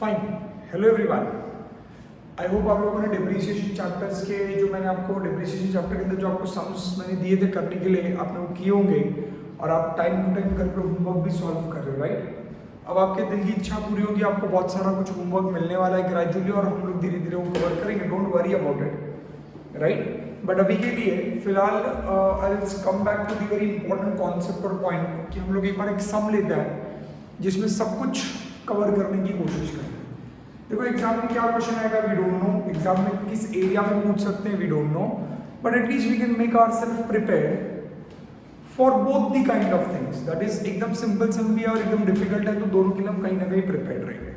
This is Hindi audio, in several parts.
Fine. Hello everyone, I hope आप लोगों ने डिप्रिसिएशन चैप्टर्स के जो मैंने आपको डिप्रिसिएशन चैप्टर के अंदर जो आपको सम्स मैंने दिए थे करने के लिए आपने वो किए होंगे और आप टाइम टू टाइम घर पे होमवर्क भी सॉल्व कर रहे हो, राइट। अब आपके दिल की इच्छा पूरी होगी, आपको बहुत सारा कुछ होमवर्क मिलने वाला है ग्रेजुअली और हम लोग धीरे धीरे वो कवर करेंगे, don't worry about it, right. But अभी के लिए फिलहाल I will come back to the very important concept और पॉइंट कि हम लोग एक बार एक सम लेते हैं जिसमें सब कुछ कवर करने की कोशिश करें। देखो एग्जाम में क्या क्वेश्चन आएगा वी डोंट नो, एग्जाम में किस एरिया में पूछ सकते हैं we don't know, but at least we can make ourself prepared for both the kind of things. That is एकदम सिंपल सम भी है और एकदम डिफिकल्ट है, तो दोनों के लिए हम कहीं ना कहीं प्रिपेयर्ड रहेंगे।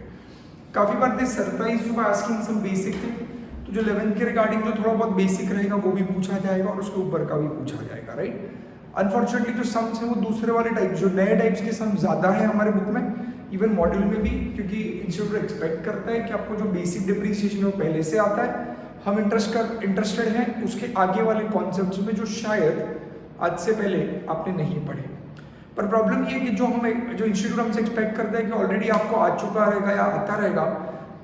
काफी बार they surprise you by asking some basic thing, तो जो 11th के रिगार्डिंग जो थोड़ा बहुत बेसिक रहेगा वो भी पूछा जाएगा और उसके ऊपर का भी पूछा जाएगा, राइट। अनफॉर्चुनेटली जो सम्स है वो दूसरे वाले टाइप, जो नए टाइप्स के सम ज्यादा है हमारे बुक में, इवन मॉड्यूल में भी, क्योंकि इंस्टीट्यूट एक्सपेक्ट करता है कि आपको जो बेसिक डिप्रिसिएशन है वो पहले से आता है। हम इंटरेस्टेड हैं उसके आगे वाले कॉन्सेप्ट्स में जो शायद आज से पहले आपने नहीं पढ़े। पर प्रॉब्लम ये है कि जो इंस्टीट्यूट हमसे एक्सपेक्ट करता है कि ऑलरेडी आपको आ चुका रहेगा या आता रहेगा,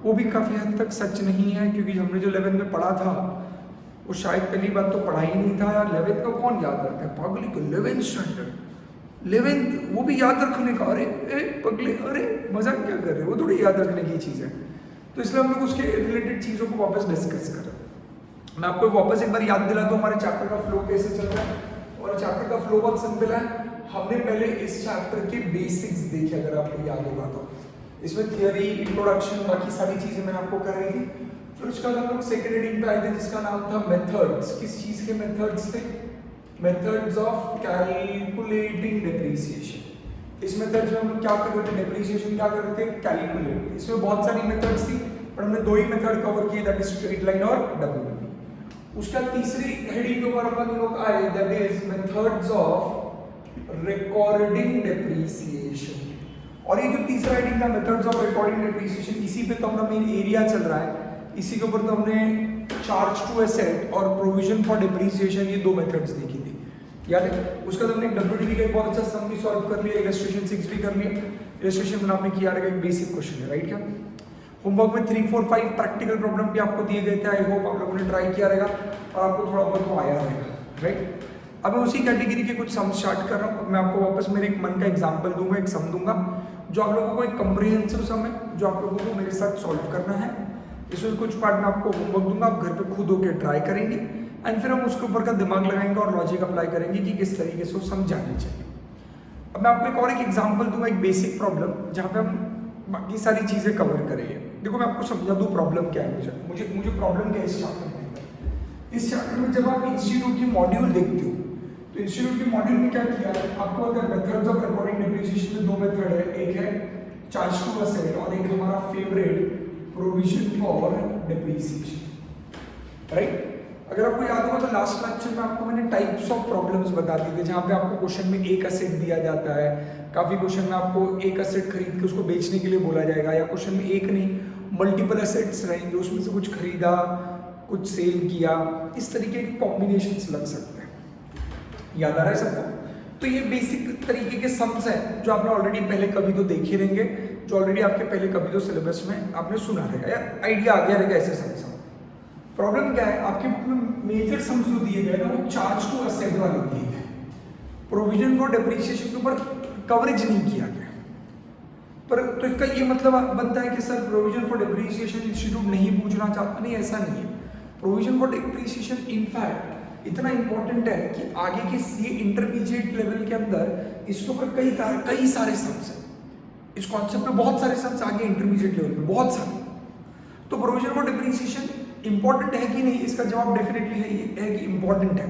वो भी काफ़ी हद तक सच नहीं है, क्योंकि हमने जो 11 में पढ़ा था वो शायद पहली बात तो पढ़ा ही नहीं था। 11th का कौन याद रखता है, पागली को 11th स्टैंडर्ड 11th वो भी याद रखने का, अरे पगले, अरे मजाक क्या कर रहे हो, वो थोड़ी याद रखने की चीज़ है। तो इसलिए हम लोग उसके रिलेटेड चीज़ों को वापस डिस्कस कर रहे हैं। मैं आपको वापस एक बार याद दिला दूँ हमारे चैप्टर का फ्लो कैसे चल रहा है। और चैप्टर का फ्लो बहुत सिंपल है। हमने पहले इस चैप्टर के बेसिक्स देखे, अगर आपको याद होगा तो इसमें थियरी, इंट्रोडक्शन, बाकी सारी चीज़ें मैंने आपको कराई थी। फिर उसके बाद हम लोग सेकेंड रीडिंग पे आए थे जिसका नाम था मेथड्स। किस चीज़ के मेथड्स थे? Methods of calculating depreciation. इस मेथड में हम लोग क्या कर रहे थे, डिप्रिसिएशन क्या कर रहे थे, कैलकुलेट। इसमें बहुत सारी मेथड्स थी पर हमने दो ही मेथड कवर किए, दैट इज स्ट्रेट लाइन और डब्ल्यू। उसका तीसरी हेडिंग के ऊपर अपन लोग आए, that is methods of recording depreciation. और ये जो तीसरा हेडिंग था मेथड्स ऑफ रिकॉर्डिंग डिप्रिसिएशन, इसी पे तो अपना मेन एरिया चल रहा है। इसी के ऊपर तो हमने चार्ज टू एसेट और प्रोविजन फॉर डिप्रिसिएशन, ये दो मेथड्स देखी थी, याद है। उसका तो हमने डब्ल्यूडीटी का एक बहुत अच्छा सम भी सॉल्व कर लिया, इलस्ट्रेशन 6 भी कर लिया। इलस्ट्रेशन में आपने किया रहेगा, एक बेसिक क्वेश्चन है, राइट। क्या होमवर्क में 3, 4, 5 प्रैक्टिकल प्रॉब्लम भी आपको दिए गए थे। आई होप आप लोगों ने ट्राई किया रहेगा और आपको थोड़ा बहुत तो आया रहेगा, राइट। अब मैं उसी कैटेगरी के कुछ सम स्टार्ट कर रहा हूँ। मैं आपको वापस मेरे एक मन का एग्जाम्पल दूंगा, एक सम दूंगा जो आप लोगों को एक कंप्रिहेंसिव सम है, जो आप लोगों को मेरे साथ सॉल्व करना है। इसमें कुछ पार्ट में आपको होमवर्क दूंगा, आप घर पे खुद होकर ट्राई करेंगे एंड फिर हम उसके ऊपर का दिमाग लगाएंगे और लॉजिक अप्लाई करेंगे कि किस तरीके से वो समझानी चाहिए। अब मैं आपको एक और एक एग्जांपल दूंगा, एक बेसिक प्रॉब्लम जहाँ पे हम बाकी सारी चीज़ें कवर करेंगे। देखो मैं आपको समझा दूँ प्रॉब्लम क्या है। मुझे प्रॉब्लम क्या है इस चैप्टर में। इस चैप्टर में जब आप इंस्टीट्यूट की मॉड्यूल देखते हो तो इंस्टीट्यूट के मॉड्यूल में क्या किया है, आपको अगर मेथड्स ऑफ रिकॉर्डिंग डिप्रिसिएशन में दो मेथड है, एक है चार्ज टू एसेट और एक हमारा favourite provision for depreciation, right. अगर आपको याद होगा तो लास्ट लेक्चर में आपको मैंने टाइप्स ऑफ प्रॉब्लम्स बता दी थी, जहाँ पे आपको क्वेश्चन में एक एसेट दिया जाता है, काफी क्वेश्चन में आपको एक एसेट खरीद के उसको बेचने के लिए बोला जाएगा, या क्वेश्चन में एक नहीं मल्टीपल एसेट्स रहेंगे, उसमें से कुछ खरीदा कुछ सेल किया, इस तरीके के कॉम्बिनेशंस लग सकते हैं। याद आ रहा है सबको? तो ये बेसिक तरीके के सम्स हैं जो आपने ऑलरेडी पहले कभी तो देखे रहेंगे, जो ऑलरेडी आपके पहले कभी तो सिलेबस में आपने सुना रहेगा या आइडिया आ गया रहेगा ऐसे सम्स। प्रॉब्लम क्या है, आपके बुक में मेजर सम्स जो दिए गए ना वो चार्ज टू एसेट वाले दिए गए, प्रोविजन फॉर डिप्रिसिएशन के ऊपर कवरेज नहीं किया गया। पर तो इसका ये मतलब बनता है कि sir provision for depreciation institute नहीं पूछना चाहता, नहीं ऐसा नहीं है। प्रोविजन फॉर डिप्रिसिएशन इनफैक्ट इतना इंपॉर्टेंट है कि आगे के सीए इंटरमीडिएट लेवल के अंदर इसके ऊपर कई सारे सम्स हैं। इस कॉन्सेप्ट में बहुत सारे सम्स आगे इंटरमीडिएट लेवल पे बहुत सारे। तो प्रोविजन फॉर डिप्रिसिएशन इंपॉर्टेंट है कि नहीं, इसका जवाब डेफिनेटली है कि इंपॉर्टेंट है।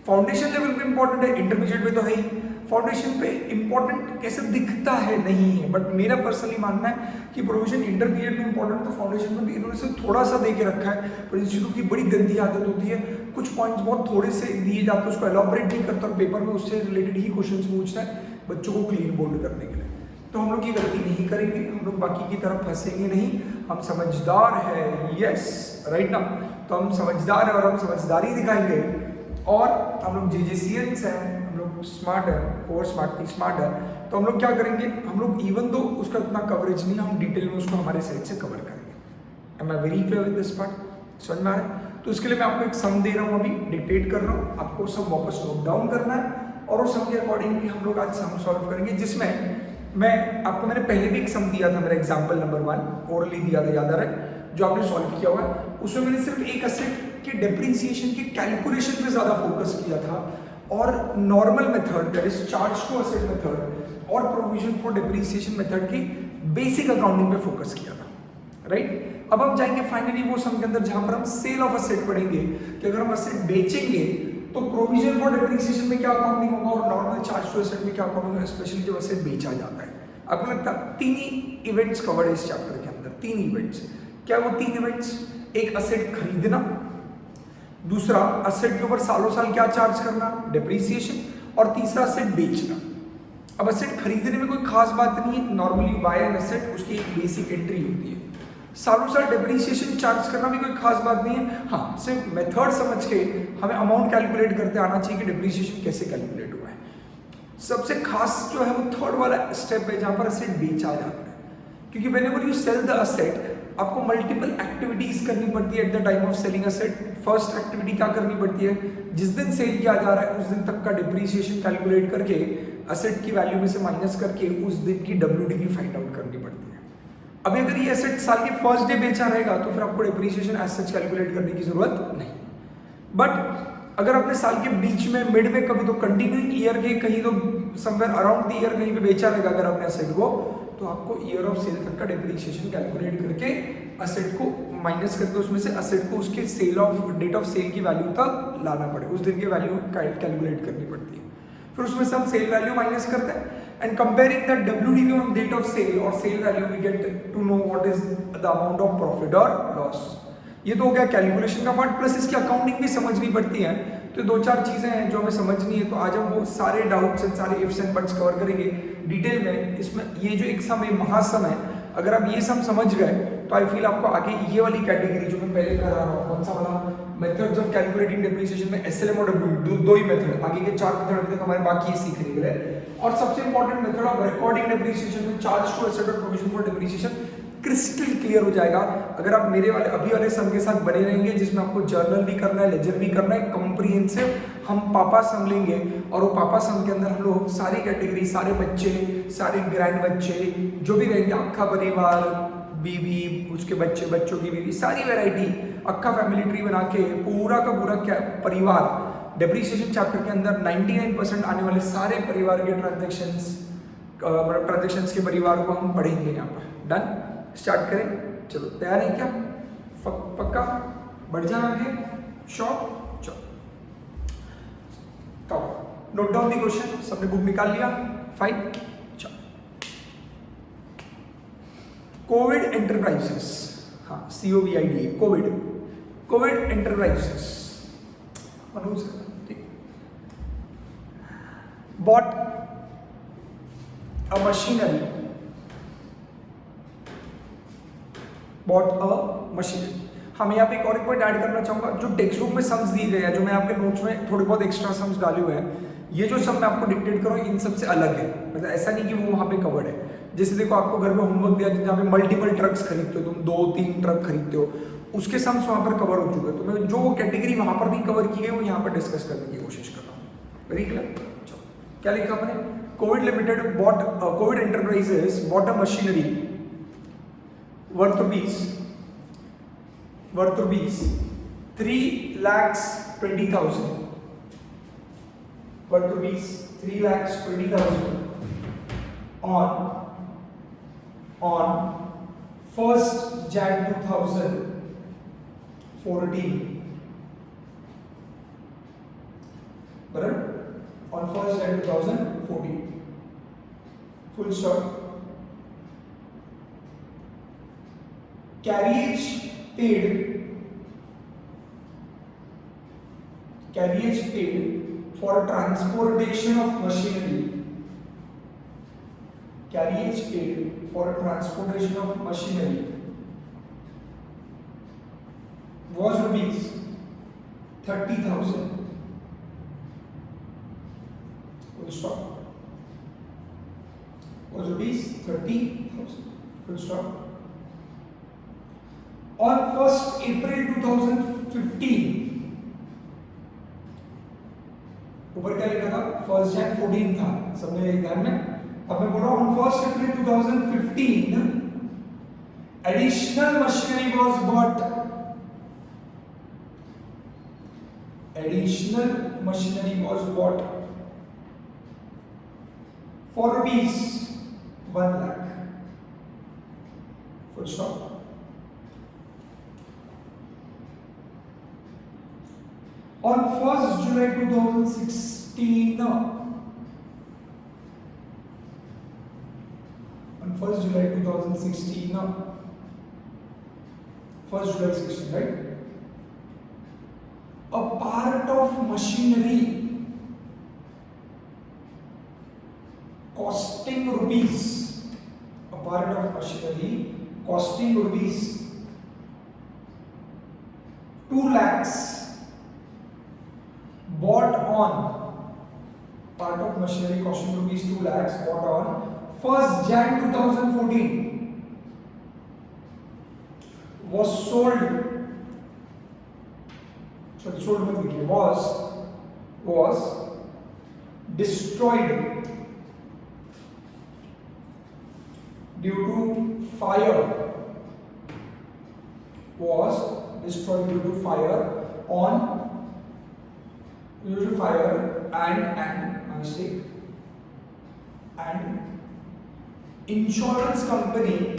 फाउंडेशन लेवल पे इंपॉर्टेंट है, इंटरमीडिएट पे तो है ही। फाउंडेशन पे इंपॉर्टेंट कैसे दिखता है नहीं है, बट मेरा पर्सनली मानना है कि प्रोविजन इंटरमीडिएट में इंपॉर्टेंट, तो फाउंडेशन में भी इन्होंने से थोड़ा सा दे के रखा है। पर इंस्टीट्यूट की बड़ी गंदी आदत होती है, कुछ पॉइंट्स बहुत थोड़े से दिए जाते हैं, उसको एलॉबरेट नहीं करता और पेपर में उससे रिलेटेड ही क्वेश्चन पूछता है बच्चों को क्लीन बोल्ड करने के लिए। तो हम लोग ये गलती नहीं करेंगे, हम लोग बाकी की तरफ फंसेंगे नहीं, हम समझदार है, यस राइट ना। तो हम समझदार है और हम समझदारी दिखाएंगे और हम लोग JJCNs हैं, हम लोग स्मार्ट है, ओवर स्मार्ट नहीं स्मार्ट है, तो हम लोग क्या करेंगे, हम लोग इवन दो उसका इतना कवरेज नहीं, हम डिटेल में उसको हमारे साइड से कवर करेंगे। Am I very clear with this part? समझ में आ रहा है? तो इसके लिए मैं आपको एक सम दे रहा हूँ, अभी डिक्टेट कर रहा हूँ, आपको सम वापस नोट डाउन करना है और उस सम के अकॉर्डिंगली हम लोग आज सम सॉल्व करेंगे, जिसमें मैंने पहले भी एक सम दिया था, मेरा एग्जाम्पल नंबर 1 ओरली दिया था, याद आ रहा है, जो आपने सॉल्व किया हुआ है। उसमें मैंने सिर्फ एक एसेट के डेप्रिसिएशन की कैलकुलेशन पे ज़्यादा फोकस किया था और normal method that is charge to asset method और प्रोविजन फॉर डेप्रिसिएशन मेथड की बेसिक अकाउंटिंग पे फोकस किया था, राइट? अब हम जाएंगे फाइनली वो सम के अंदर जहां पर हम सेल ऑफ एसेट पढ़ेंगे कि अगर हम एसेट बेचेंगे तो प्रोविजन फॉर डेप्रिसिएशन में क्या अकाउंटिंग होगा और नॉर्मल चार्ज टू एसेट में क्या अकाउंटिंग होगा, स्पेशली जब एसेट बेचा जाता है। आपको लगता है 3 ही इवेंट्स कवर्ड है इस चैप्टर के अंदर, 3 इवेंट्स। क्या वो 3 इवेंट्स? एक एसेट खरीदना, दूसरा एसेट के ऊपर सालों साल क्या चार्ज करना, डेप्रिसिएशन, और तीसरा एसेट बेचना। अब एसेट खरीदने में कोई खास बात नहीं है, नॉर्मली बाय एन एसेट उसकी एक बेसिक एंट्री होती है। सालों साल डेप्रिसिएशन चार्ज करना भी कोई खास बात नहीं है, हाँ सिर्फ मेथड समझ के हमें अमाउंट कैलकुलेट करते आना चाहिए कि डेप्रिसिएशन कैसे कैलकुलेट हुआ है। सबसे खास जो है वो थर्ड वाला स्टेप है जहां पर एसेट बेचा जाता है, क्योंकि whenever you sell the asset आपको मल्टीपल एक्टिविटीज करनी पड़ती है at the time of selling asset. First activity क्या करनी पड़ती है, जिस दिन सेल किया जा रहा है उस दिन तक का डेप्रिसिएशन कैलकुलेट करके एसेट की वैल्यू में से माइनस करके उस दिन की WDV फाइंड आउट करनी पड़ती है। अभी अगर ये एसेट साल के फर्स्ट डे बेचा रहेगा तो फिर आपको डेप्रिसिएशन एज सच कैलकुलेट करने की जरूरत नहीं। बट अगर आपने साल के बीच में, मिड में, कभी तो कंटिन्यूइंग ईयर के कहीं तो समवेयर अराउंड द ईयर कहीं पे बेचा रहेगा अगर आपने एसेट को, तो आपको ईयर ऑफ सेल तक का डेप्रिसिएशन कैलकुलेट करके एसेट को माइनस करके उसमें से एसेट को उसके sale of date of sale की वैल्यू तक लाना पड़े, उस दिन की वैल्यू कैलकुलेट करनी पड़ती है। फिर उसमें से हम सेल वैल्यू माइनस करते हैं and comparing that WDV on date of sale और sale value we get to know what is the amount of profit और लॉस। ये तो हो गया कैलकुलेशन का पार्ट, प्लस इसकी अकाउंटिंग भी समझनी पड़ती है। तो 2-4 चीजें हैं जो हमें समझनी है, तो आज हम वो सारे डाउट्स एंड सारे इफ्स एंड बट्स कवर करेंगे डिटेल में। इसमें ये जो एक सम है, महासम है, अगर आप ये सम समझ गए तो आई फील आपको आगे ये वाली कैटेगरी जो मैं पहले करा रहा हूँ, कौन सा वाला, मेथड्स ऑफ कैलकुलेटिंग डेप्रिसिएशन में SLM और WDV, दो ही मेथड, आगे के 4 मेथड अभी तक हमारे बाकी सीखने के लिए। और सबसे important method of recording depreciation में चार्ज टू एसेट और provision for depreciation crystal clear हो जाएगा अगर आप मेरे वाले अभी वाले सम के साथ बने रहेंगे, जिसमें आपको जर्नल भी करना है, लेजर भी करना है, कॉम्प्रिहेंसिव हम पापा सम लेंगे और वो पापा सम के अंदर हम लोग सारी कैटेगरी, सारे बच्चे, सारे ग्रैंड बच्चे जो भी रहेंगे, अक्खा परिवार, बीवी, उसके बच्चे, बच्चों की बीवी, सारी वैरायटी, अक्खा फैमिली ट्री बना के पूरा का पूरा क्या परिवार डेप्रिसिएशन चैप्टर के अंदर 99% आने वाले सारे परिवार के ट्रांजेक्शंस के परिवार को हम पढ़ेंगे यहाँ पर। डन? स्टार्ट करें? चलो तैयार है क्या? पक्का? बढ़ जाए आगे? श्योर? चलो तो नोट डाउन दी क्वेश्चन, सबने बुक निकाल लिया? फाइन। चलो, कोविड एंटरप्राइजेस, हाँ COVID, कोविड एंटरप्राइजेस, मनोज ठीक, बॉट अ मशीनरी, हाँ मैं यहाँ पे एक और पॉइंट ऐड करना चाहूंगा, जो टेक्स्ट बुक में सम्स दिए गए हैं, जो मैं आपके नोट्स में थोड़े बहुत एक्स्ट्रा सम्स डाले हुए हैं, ये जो सम मैं आपको डिक्टेट करूँ इन सबसे अलग है, मतलब ऐसा नहीं कि वो वहाँ पे कवर्ड है। जैसे देखो आपको घर में होमवर्क दिया जहाँ पे मल्टीपल ट्रक्स खरीदते हो, तुम 2-3 ट्रक खरीदते हो, उसके सम्स वहाँ पर कवर हो चुके हैं, तो मैं जो कैटेगरी वहाँ पर नहीं कवर की गई वो यहाँ पर डिस्कस करने की कोशिश कर रहा हूँ। Very clear? चलो क्या लिखा अपने, Covid limited bot, Covid enterprises bought a machinery worth rupees 3,20,000, worth rupees 3,20,000 on 1st Jan 2014, बराबर, on 1st Jan 2014, full stop. Carriage paid for transportation of machinery. Carriage paid for transportation of machinery was rupees 30,000 full stop, was rupees 30,000, full stop. On 1st April 2015, ऊपर क्या लिखा था, 1st Jan 14 था, सबने ध्यान में। अब मैं बोल रहा हूं on 1st April 2015 additional machinery was bought, additional machinery was bought for rupees 1 lakh, full stop. On 1st July 2016, on 1st July 2016, 1st July 16, right? A part of machinery costing rupees, a part of machinery costing rupees 2 lakhs bought on, part of machinery costing rupees 2 lakhs bought on 1st Jan 2014 was sold, sorry, sold में लिखिए, was destroyed due to fire, was destroyed due to fire on, due to fire and my mistake, and insurance company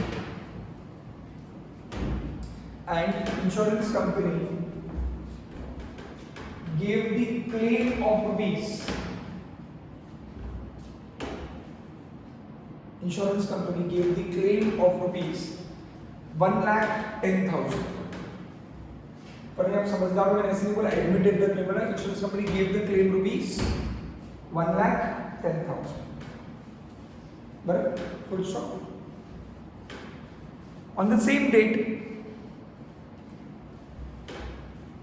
gave the claim of rupees, insurance company gave the claim of rupees 1,10,000. पर आप समझदार हो, मैंने ऐसे नहीं बोला एडमिटेड द क्लेम, बोला insurance company gave the claim rupees 1,10,000, बराबर, full stop. On the same date,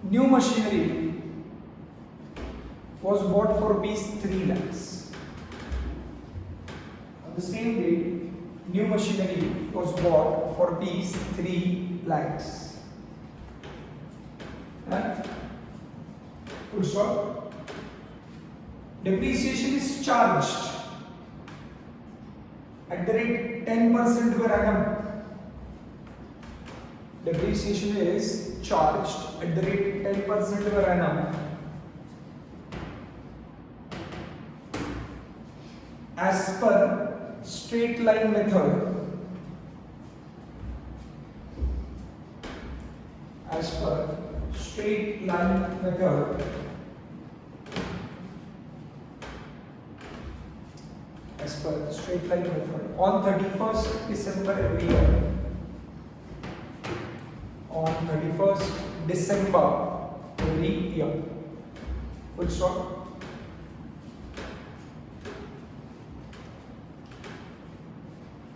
new machinery was bought for rupees 3 lakhs. On the same date, new machinery was bought for rupees 3 lakhs. Full stop. Depreciation is charged at the rate 10% per annum. Depreciation is charged at the rate 10% per annum as per straight line method, as per straight line method, as per straight line method on 31st December every year, on 31st December every year, full stop.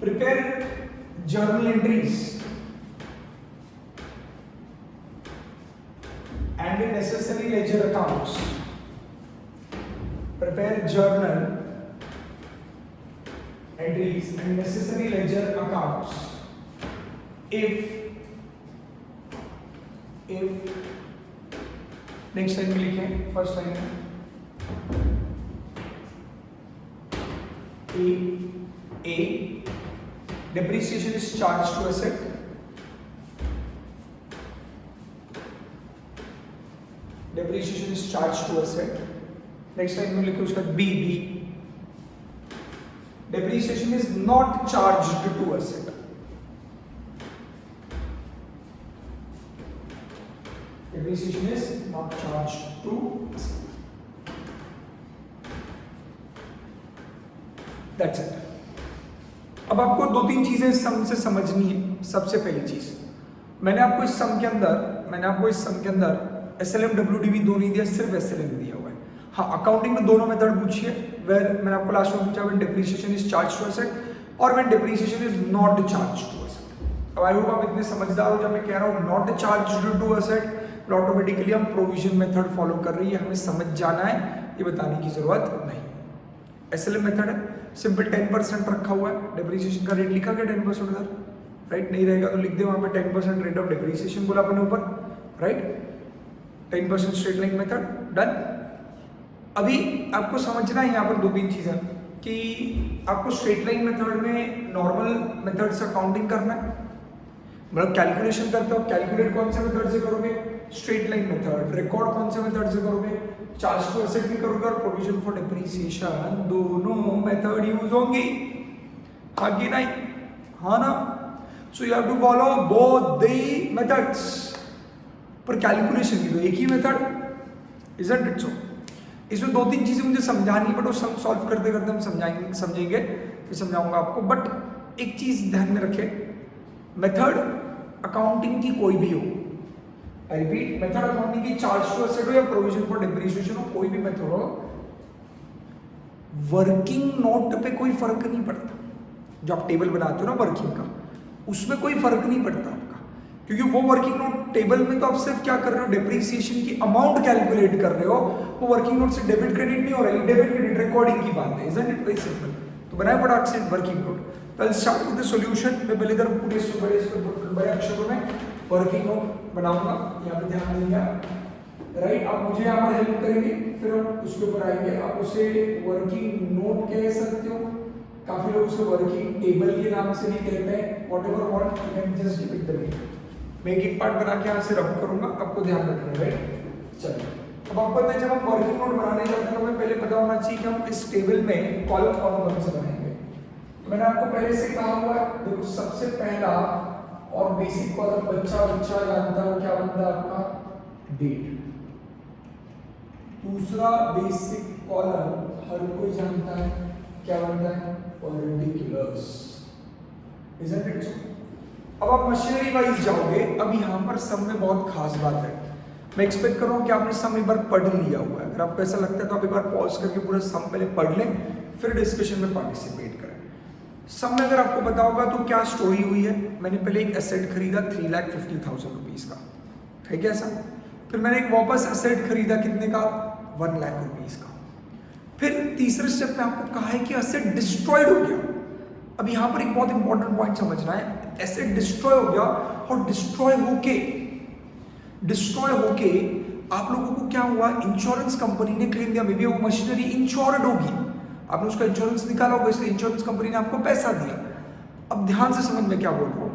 Prepare journal entries and the necessary ledger accounts. Prepare journal entries and necessary ledger accounts if next line में लिखें, फर्स्ट लाइन में A depreciation is charged to asset, depreciation is charged to asset. Next line में लिखे उसका B depreciation is not charged to asset. Depreciation is not charged to asset. That's it. अब आपको दो तीन चीजें सम से समझनी है. सबसे पहली चीज, मैंने आपको इस सम के अंदर SLM WDV दो नहीं दिया, सिर्फ SLM दिया हुआ है. हाँ, अकाउंटिंग में दोनों मेथड पूछिए, वेर मैंने आपको लास्ट में पूछा when depreciation is charge to asset और when depreciation is not charge to asset. अब आई होप आप इतने समझदार हो. जब मैं कह रहा हूँ not charge to asset, automatically हम प्रोविजन मेथड फॉलो कर रही है, हमें समझ जाना है, ये बताने की जरूरत नहीं. SLM मेथड है, सिंपल 10% रखा हुआ है, डिप्रिसिएशन का रेट लिखा गया 10% उधर, राइट? नहीं रहेगा तो लिख दे वहाँ पे 10% रेट ऑफ डिप्रिसिएशन बोला अपने ऊपर, right? 10% straight line method, done. अभी आपको समझना है यहाँ पर 2-3 चीज़ें कि आपको स्ट्रेट लाइन मेथड में नॉर्मल मेथड से अकाउंटिंग करना है, मतलब कैलकुलेशन करते हो, कैलकुलेट कौन से मेथड से करोगे? Straight line method. रिकॉर्ड कौन से मेथड से करोगे? चार्ज टू एसेट भी करोगे और प्रोविजन फॉर डिप्रिसिएशन, दोनों मेथड यूज होंगी, हाँ कि नहीं? हाँ ना? So you have to follow both the methods. पर कैलकुलेशन की तो एक ही मेथड, इजंट इट सो? इसमें 2-3 चीजें मुझे समझानी, बट वो सब सॉल्व करते करते हम समझेंगे, फिर समझाऊंगा आपको। बट एक चीज ध्यान में रखें, मेथड अकाउंटिंग की कोई भी हो, आई रिपीट, मेथड अकाउंटिंग की चार्ज टू एसेट हो या प्रोविजन फॉर डिप्रिसिएशन हो, कोई भी मेथड हो, वर्किंग नोट पे कोई फर्क नहीं पड़ता। जो आप टेबल बनाते हो ना वर्किंग का, उसमें कोई फर्क नहीं पड़ता आपका, क्योंकि वो वर्किंग नोट टेबल में तो आप सिर्फ क्या कर रहे हो? डिप्रिसिएशन की अमाउंट कैलकुलेट कर रहे हो। वो वर्किंग नोट से डेबिट क्रेडिट नहीं हो रहा है, डेबिट क्रेडिट रिकॉर्डिंग की बात है, इजंट इट वेरी सिंपल? तो बनाए फटाक से वर्किंग नोट। पहले स्टार्ट विद द सॉल्यूशन। मैं पहले इधर पूरे बड़े अक्षरों में वर्किंग नोट बनाऊंगा, यहाँ पे ध्यान देंगे आप, राइट? आप मुझे यहाँ पर हेल्प करेंगे, फिर हम उसके ऊपर आएंगे। आप उसे वर्किंग नोट कह सकते हो, काफी लोग उसे वर्किंग टेबल के नाम से भी कहते हैं, whatever want you can just give it the name. मैं एक पार्ट बना के यहाँ से रब करूंगा, आपको ध्यान रखना है, राइट? चलिए, अब आपको पता है जब हम वर्किंग नोट बनाने जाते हैं तो हमें पहले पता होना चाहिए कि हम इस टेबल में कॉलम कौन से बनाएंगे। तो मैंने आपको पहले से कहा हुआ है, देखो सबसे पहला और बेसिक कॉलम बच्चा जानता है क्या बनता है आपका? डेट। दूसरा बेसिक कॉलम हर कोई जानता है क्या बनता है? पर्टिकुलर्स, इजंट इट सो? अब आप मशीनरी वाइज जाओगे। अब यहाँ पर सम में बहुत खास बात है, मैं एक्सपेक्ट कर रहा हूँ कि आपने सम एक बार पढ़ लिया हुआ है। अगर आपको ऐसा लगता है तो आप एक बार पॉज करके पूरा सम पहले पढ़ लें, फिर डिस्कशन में पार्टिसिपेट करें। सम में अगर आपको पता होगा तो क्या स्टोरी हुई है, मैंने पहले एक एसेट खरीदा 3,50,000 रुपीज का, है क्या ऐसा? फिर मैंने एक वापस एसेट खरीदा कितने का? 1 लाख रुपीज का। फिर तीसरे स्टेप में आपको कहा है कि एसेट डिस्ट्रॉयड हो गया। अब यहाँ पर एक बहुत इंपॉर्टेंट पॉइंट समझना है, एसेट डिस्ट्रॉय हो गया और डिस्ट्रॉय होके आप लोगों को क्या हुआ? इंश्योरेंस कंपनी ने क्लेम दिया, मे बी वो मशीनरी इंश्योर्ड होगी, आपने उसका इंश्योरेंस निकाला होगा, इसलिए इंश्योरेंस कंपनी ने आपको पैसा दिया। अब ध्यान से समझ में क्या बोल रहा हूँ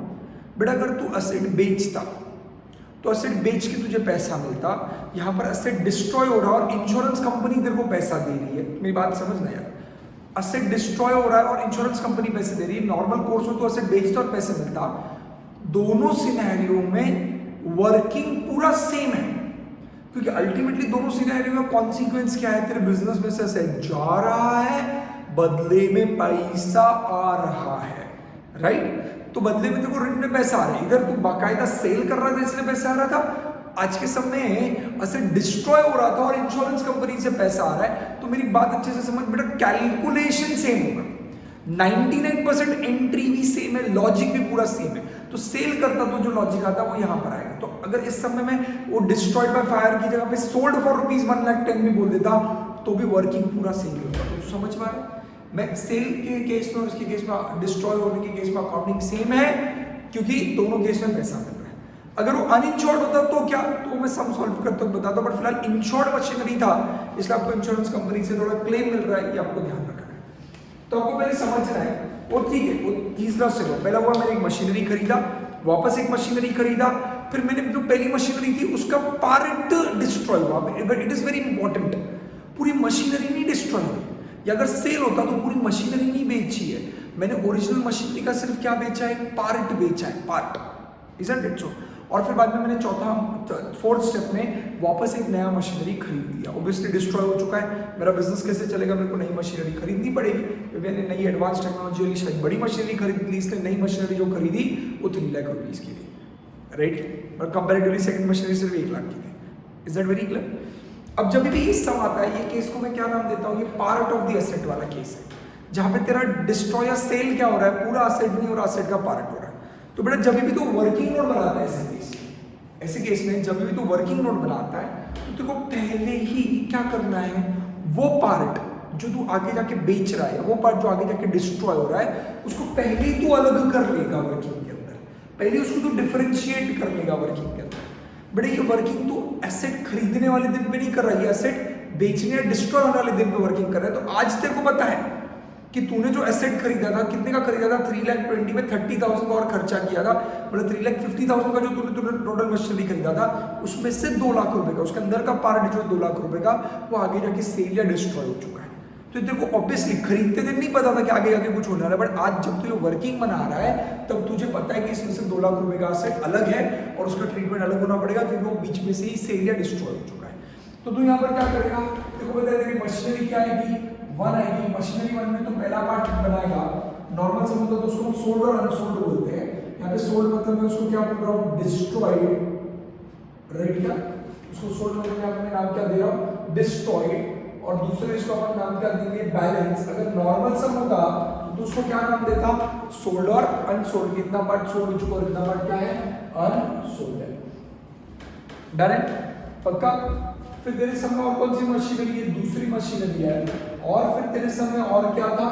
बेटा, अगर तू एसेट बेचता तो एसेट बेच के तुझे पैसा मिलता, यहाँ पर एसेट डिस्ट्रॉय हो रहा है और इंश्योरेंस कंपनी तेरे को पैसा दे रही है। मेरी बात समझना यार, एसेट डिस्ट्रॉय हो रहा है और इंश्योरेंस कंपनी पैसे दे रही है। नॉर्मल कोर्स में तो एसेट बेचता और पैसे मिलता, दोनों सिनेरियो में वर्किंग पूरा सेम है, क्योंकि अल्टीमेटली दोनों सिनेरियो में कॉन्सिक्वेंस क्या है? तेरे बिजनेस में से एसेट जा रहा है, बदले में पैसा आ रहा है, राइट? तो बदले में तेरे को रिटर्न में पैसा आ रहा है, इधर तू बाकायदा सेल कर रहा था इसलिए पैसा आ रहा था। आज के समय एसेट डिस्ट्रॉय हो रहा था और इंश्योरेंस कंपनी से पैसा आ रहा है। तो मेरी बात अच्छे से समझ बेटा, कैलकुलेशन सेम होगा, 99% एंट्री भी सेम है, लॉजिक भी पूरा सेम है। तो सेल करता तो जो लॉजिक आता है वो यहाँ पर आएगा। तो अगर इस समय में वो डिस्ट्रॉयड बाय फायर की जगह पे सोल्ड फॉर ₹1,10,000 भी बोल देता तो भी वर्किंग पूरा सेम होता। तो समझ में आ रहा है? मैं सेल के केस में और उसके केस में, डिस्ट्रॉय होने के केस में अकाउंटिंग सेम है, क्योंकि दोनों केस में पैसा मिल रहा है। अगर वो अनइंश्योर्ड होता तो क्या, तो मैं सम सॉल्व करता हूँ बताता हूँ, बट फिलहाल इंश्योर्ड मशीनरी था इसलिए आपको इंश्योरेंस कंपनी से थोड़ा क्लेम मिल रहा है, ये आपको ध्यान रखना है। तो आपको पहले समझना है, वो ठीक है, वो तीसरा स्टेप है। पहला हुआ मैंने एक मशीनरी खरीदा, वापस एक मशीनरी खरीदा, फिर मैंने जो पहली मशीनरी थी उसका पार्ट डिस्ट्रॉय हुआ। But it is very important, पूरी मशीनरी नहीं डिस्ट्रॉय हुई, या अगर सेल होता तो पूरी मशीनरी नहीं बेची है, मैंने ओरिजिनल मशीनरी का सिर्फ क्या बेचा है? पार्ट बेचा है, पार्ट, इजंट इट सो? और फिर बाद में मैंने फोर्थ स्टेप में वापस एक नया मशीनरी खरीद लिया। ऑब्वियसली डिस्ट्रॉय हो चुका है, मेरा बिजनेस कैसे चलेगा? मेरे को नई मशीनरी खरीदनी पड़ेगी, क्योंकि मैंने नई एडवांस टेक्नोलॉजी वाली शायद बड़ी मशीनरी खरीद ली, इसलिए नई मशीनरी जो खरीदी वो 3 लाख रुपीज की थी, राइट? और कंपेरेटिवली सेकंड मशीनरी सिर्फ 1 लाख की थी। Is that very clear? अब जब भी ये सम आता है, ये केस को मैं क्या नाम देता हूँ? ये पार्ट ऑफ द एसेट वाला केस है, जहां पे तेरा डिस्ट्रॉय या सेल क्या हो रहा है? पूरा एसेट नहीं हो रहा, एसेट का पार्ट हो रहा है। तो बेटा जब भी तो वर्किंग नोट बनाता है ऐसे केस में जब भी तो वर्किंग नोट बनाता है तो तेरे को पहले ही क्या करना है? वो पार्ट जो तू आगे जाके बेच रहा है, वो पार्ट जो आगे जाके डिस्ट्रॉय हो रहा है, उसको पहले ही तू अलग कर लेगा वर्किंग के अंदर, पहले उसको तू डिफरेंशिएट कर लेगा वर्किंग के अंदर। बड़े ये वर्किंग तो एसेट खरीदने वाले दिन पे नहीं कर रहा है, एसेट बेचने या डिस्ट्रॉय होने वाले दिन पे वर्किंग कर रहा है। तो आज तेरे को पता है कि तूने जो एसेट खरीदा था, कितने का खरीदा था, 3,20,000 में 30,000 का और खर्चा किया था, मतलब 3,50,000 का जो तूने टोटल मशीनरी खरीदा था, उसमें से 2 लाख रुपए का, उसके अंदर का पार्ट जो 2 लाख रुपए का, वो आगे जाके सेल या डिस्ट्रॉय हो चुका है। तो तेरे को ऑब्वियसली खरीदते दिन नहीं पता था कि आगे जाके कुछ होने वाला है, बट आज जब तू ये वर्किंग बना रहा है तब तुझे पता है कि इसमें से 2 लाख रुपए का एसेट अलग है और उसका ट्रीटमेंट अलग होना पड़ेगा, क्योंकि वो बीच में से ही सेल या डिस्ट्रॉय हो चुका है। तो तू यहाँ पर क्या करेगा, देखो पता है तेरी मशीनरी क्या आएगी, 1 आएगी। मशीनरी 1 में तो पहला पार्ट बनाएगा, नॉर्मल से मतलब तो उसको सोल्ड और अनसोल्ड बोलते हैं। यहाँ पे सोल्ड मतलब मैं उसको क्या बोल रहा हूँ, डिस्ट्रॉयड, राइट? क्या उसको सोल्ड मतलब यहाँ पे नाम क्या दे रहा हूँ, डिस्ट्रॉयड, और दूसरे इसको अपन नाम क्या देंगे, बैलेंस। अगर नॉर्मल सम होगा तो उसको क्या नाम देता, सोल्ड और अनसोल्ड। कितना पार्ट सोल्ड हो चुका और कितना पार्ट क्या है, अनसोल्ड है। डन है, पक्का? फिर तेरे सामने और कौन सी मशीनरी है, दूसरी मशीनरी है। और फिर तेरे सामने और क्या था,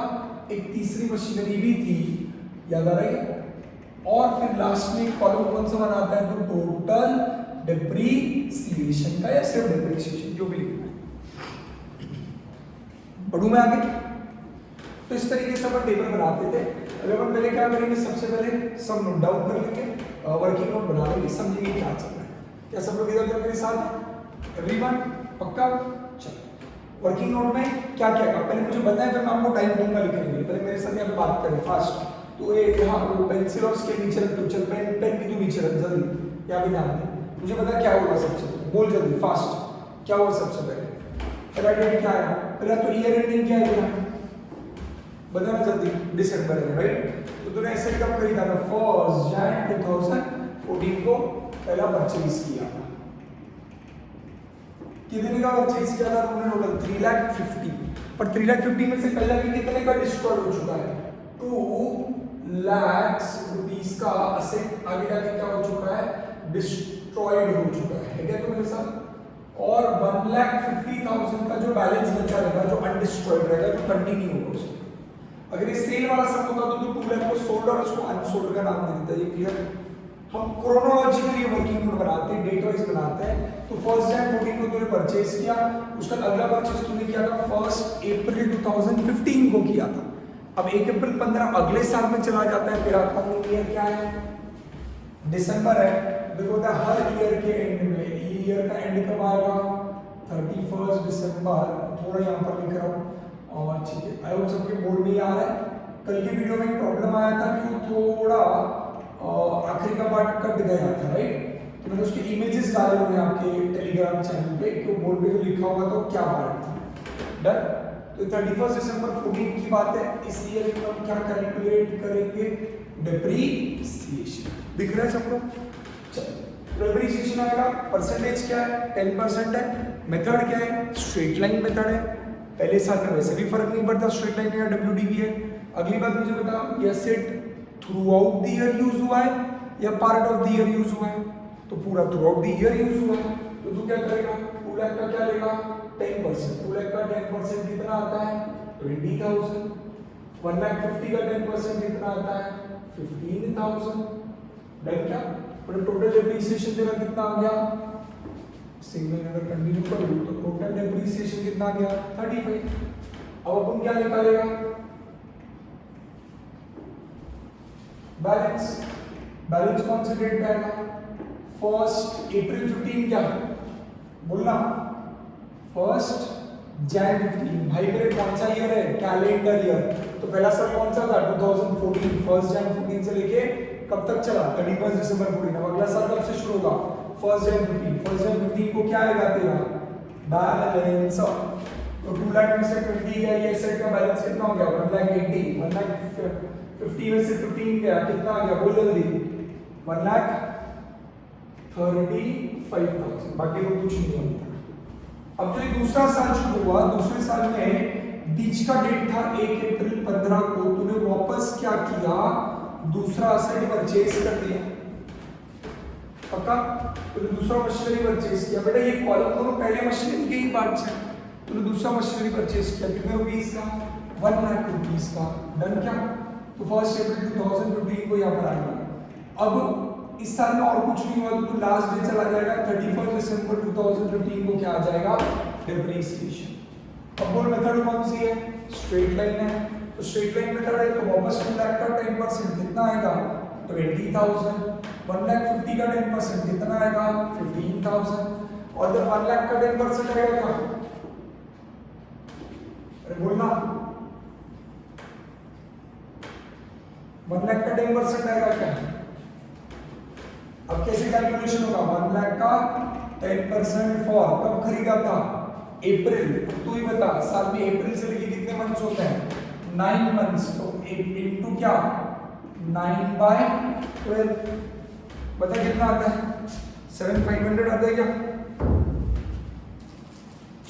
एक तीसरी मशीनरी भी थी, याद आ रही है? और फिर लास्ट में एक कॉलम कौन सा बनाता है, तो टोटल डिप्रीसिएशन का या सिर्फ डिप्रीसिएशन, जो भी लिखना है। पढ़ूं मैं आगे? तो इस तरीके से अपन टेबल बनाते थे। अगर अपन पहले क्या करेंगे, सबसे पहले सब नोट डाउन कर लेंगे, वर्किंग नोट बना लेंगे, समझेंगे क्या चल रहा है। क्या सब लोग इधर उधर मेरे साथ, एवरीवन पक्का? चलो वर्किंग नोट में क्या क्या का पहले मुझे बताएं, फिर मैं आपको टाइम दूंगा लिखने के लिए। पहले मेरे साथ यहाँ पे बात करें फास्ट। तो ये यहाँ वो पेंसिल और इसके नीचे रख दो, चल पेन भी तू नीचे रख जल्दी, यहाँ पे ध्यान दे। मुझे पता क्या होगा सबसे पहले, बोल जल्दी फास्ट, क्या हुआ सबसे पहले? पहला डेट क्या आया, पहला तो ईयर एंडिंग क्या है, बताना जल्दी। डिसंबर है, राइट? तो तूने ऐसे कब खरीदा था, 1 जनवरी 2014 को पहला परचेज किया था। कितने का परचेज किया था तुमने, टोटल 3,50,000, पर 3,50,000 में से पहला भी कितने का डिस्ट्रॉय हो चुका है, 2 लाख रुपीस का असेट आगे जाके क्या हो चुका है, डिस्ट्रॉयड हो चुका है क्या तुम्हारे साथ? और 1,50,000 का जो बैलेंस बचा रहेगा, जो अनडिस्ट्रॉयड रहेगा, जो कंटिन्यू होगा उसको। अगर ये सेल वाला सब होता तो 2 लाख को सोल्ड और उसको अनसोल्ड का नाम दे देता। ये क्लियर? हम क्रोनोलॉजिकली वर्किंग नोट बनाते हैं, डेट वाइज बनाते हैं। तो 1 जनवरी 14 को तूने परचेज किया, उसका अगला परचेज तूने किया था 1 अप्रैल 2015 को किया था। अब 1 अप्रैल 15 अगले साल में चला जाता है, तेरा अकाउंटिंग ईयर क्या है, दिसंबर है। देखो हर ईयर के एंड में, ईयर का एंड कब आएगा, 31 दिसंबर। थोड़ा यहाँ पर लिख रहा हूँ, और ठीक है, आई होप सबके बोर्ड में ही आ रहा है। कल की वीडियो में एक प्रॉब्लम आया था कि वो थोड़ा आखिरी का पार्ट कट गया था, राइट? तो मैंने उसके इमेजेस डाले हुए हैं आपके टेलीग्राम चैनल पे, कि बोर्ड पे जो लिखा हुआ तो क्या पार्ट था। डन? तो 31 दिसंबर 14 की बात है, इस ईयर में हम क्या कैलकुलेट करेंगे, डिप्रीसिएशन। दिख रहा है सबको? चलो डिप्रीसिएशन आएगा, परसेंटेज क्या है, 10% है। मेथड क्या है, स्ट्रेट लाइन मेथड है। पहले साल में वैसे भी फर्क नहीं पड़ता स्ट्रेट लाइन या WDV है। अगली बात मुझे बताओ, ये set through out the year use हुआ है या part of the year use हुआ है? तो पूरा through out the year use हुआ है। तो तू क्या करेगा, 2 लाख का क्या लेगा, 10%। 2 लाख का 10% कितना आता है, 20,000। 1,50,000 का 10% कितना आता है, 15,000। डन? क्या टोटल डिप्रीसिएशन तेरा कितना आ गया, सिंगल अगर कंटिन्यू करूँ तो टोटल डिप्रीसिएशन कितना आ गया, 35। अब अपन क्या निकालेगा, बैलेंस। बैलेंस कौन से डेट का आएगा, 1 अप्रैल 15 क्या बोलना, 1 जनवरी 15। भाई मेरे कौन सा ईयर है, कैलेंडर ईयर। तो पहला साल कौन सा था, 2014। 1 जनवरी 14 से लेके कब तक चला, 31 दिसंबर 14। अब अगला साल कब से शुरू होगा, 1 जनवरी 15। 1 जनवरी 15 को क्या आएगा तेरा बैलेंस। तो 2 लाख में से 20 गया, ये सेट का बैलेंस कितना हो गया, 1,80,000। 1,50,000 में से 15 गया, कितना आ गया बोल जल्दी, 1,35,000। बाकी तो कुछ नहीं होता। अब जो दूसरा साल शुरू हुआ, दूसरे साल में बीच का डेट था 1 अप्रैल 15 को, तूने वापस क्या किया, दूसरा असेट परचेज कर दिया। पक्का? तो दूसरा मशीनरी परचेज किया। बेटा ये कॉलम दोनों पहले मशीनरी के ही पार्ट्स हैं, तो दूसरा मशीनरी परचेज किया, कितने रुपीस का, 1 लाख रुपीस का। डन क्या? तो 1 अप्रैल 2015 को यहाँ पर आ गया। अब इस साल में और कुछ नहीं हुआ तो लास्ट डे चला जाएगा 31 दिसंबर 2015 को क्या आ जाएगा, डिप्रिसिएशन। अब बोल मेथड कौन सी है, स्ट्रेट लाइन है, तो स्ट्रेट लाइन मेथड है तो वापस 1 लाख का 10% कितना आएगा, 20,000। 1,50,000 का 10% कितना आएगा, 15,000। और जब 1 लाख का 10% आएगा क्या, अरे बोलना, 1 लाख का 10% आएगा क्या? अब कैसे कैलकुलेशन होगा, 1 लाख का 10% फॉर कब खरीदा था, अप्रैल। तू ही बता, साल में अप्रैल से लेके कितने मंथ्स होते हैं, 9 मंथ्स। तो इनटू क्या, 9/12, बता कितना आता है, 7,500 आता है क्या,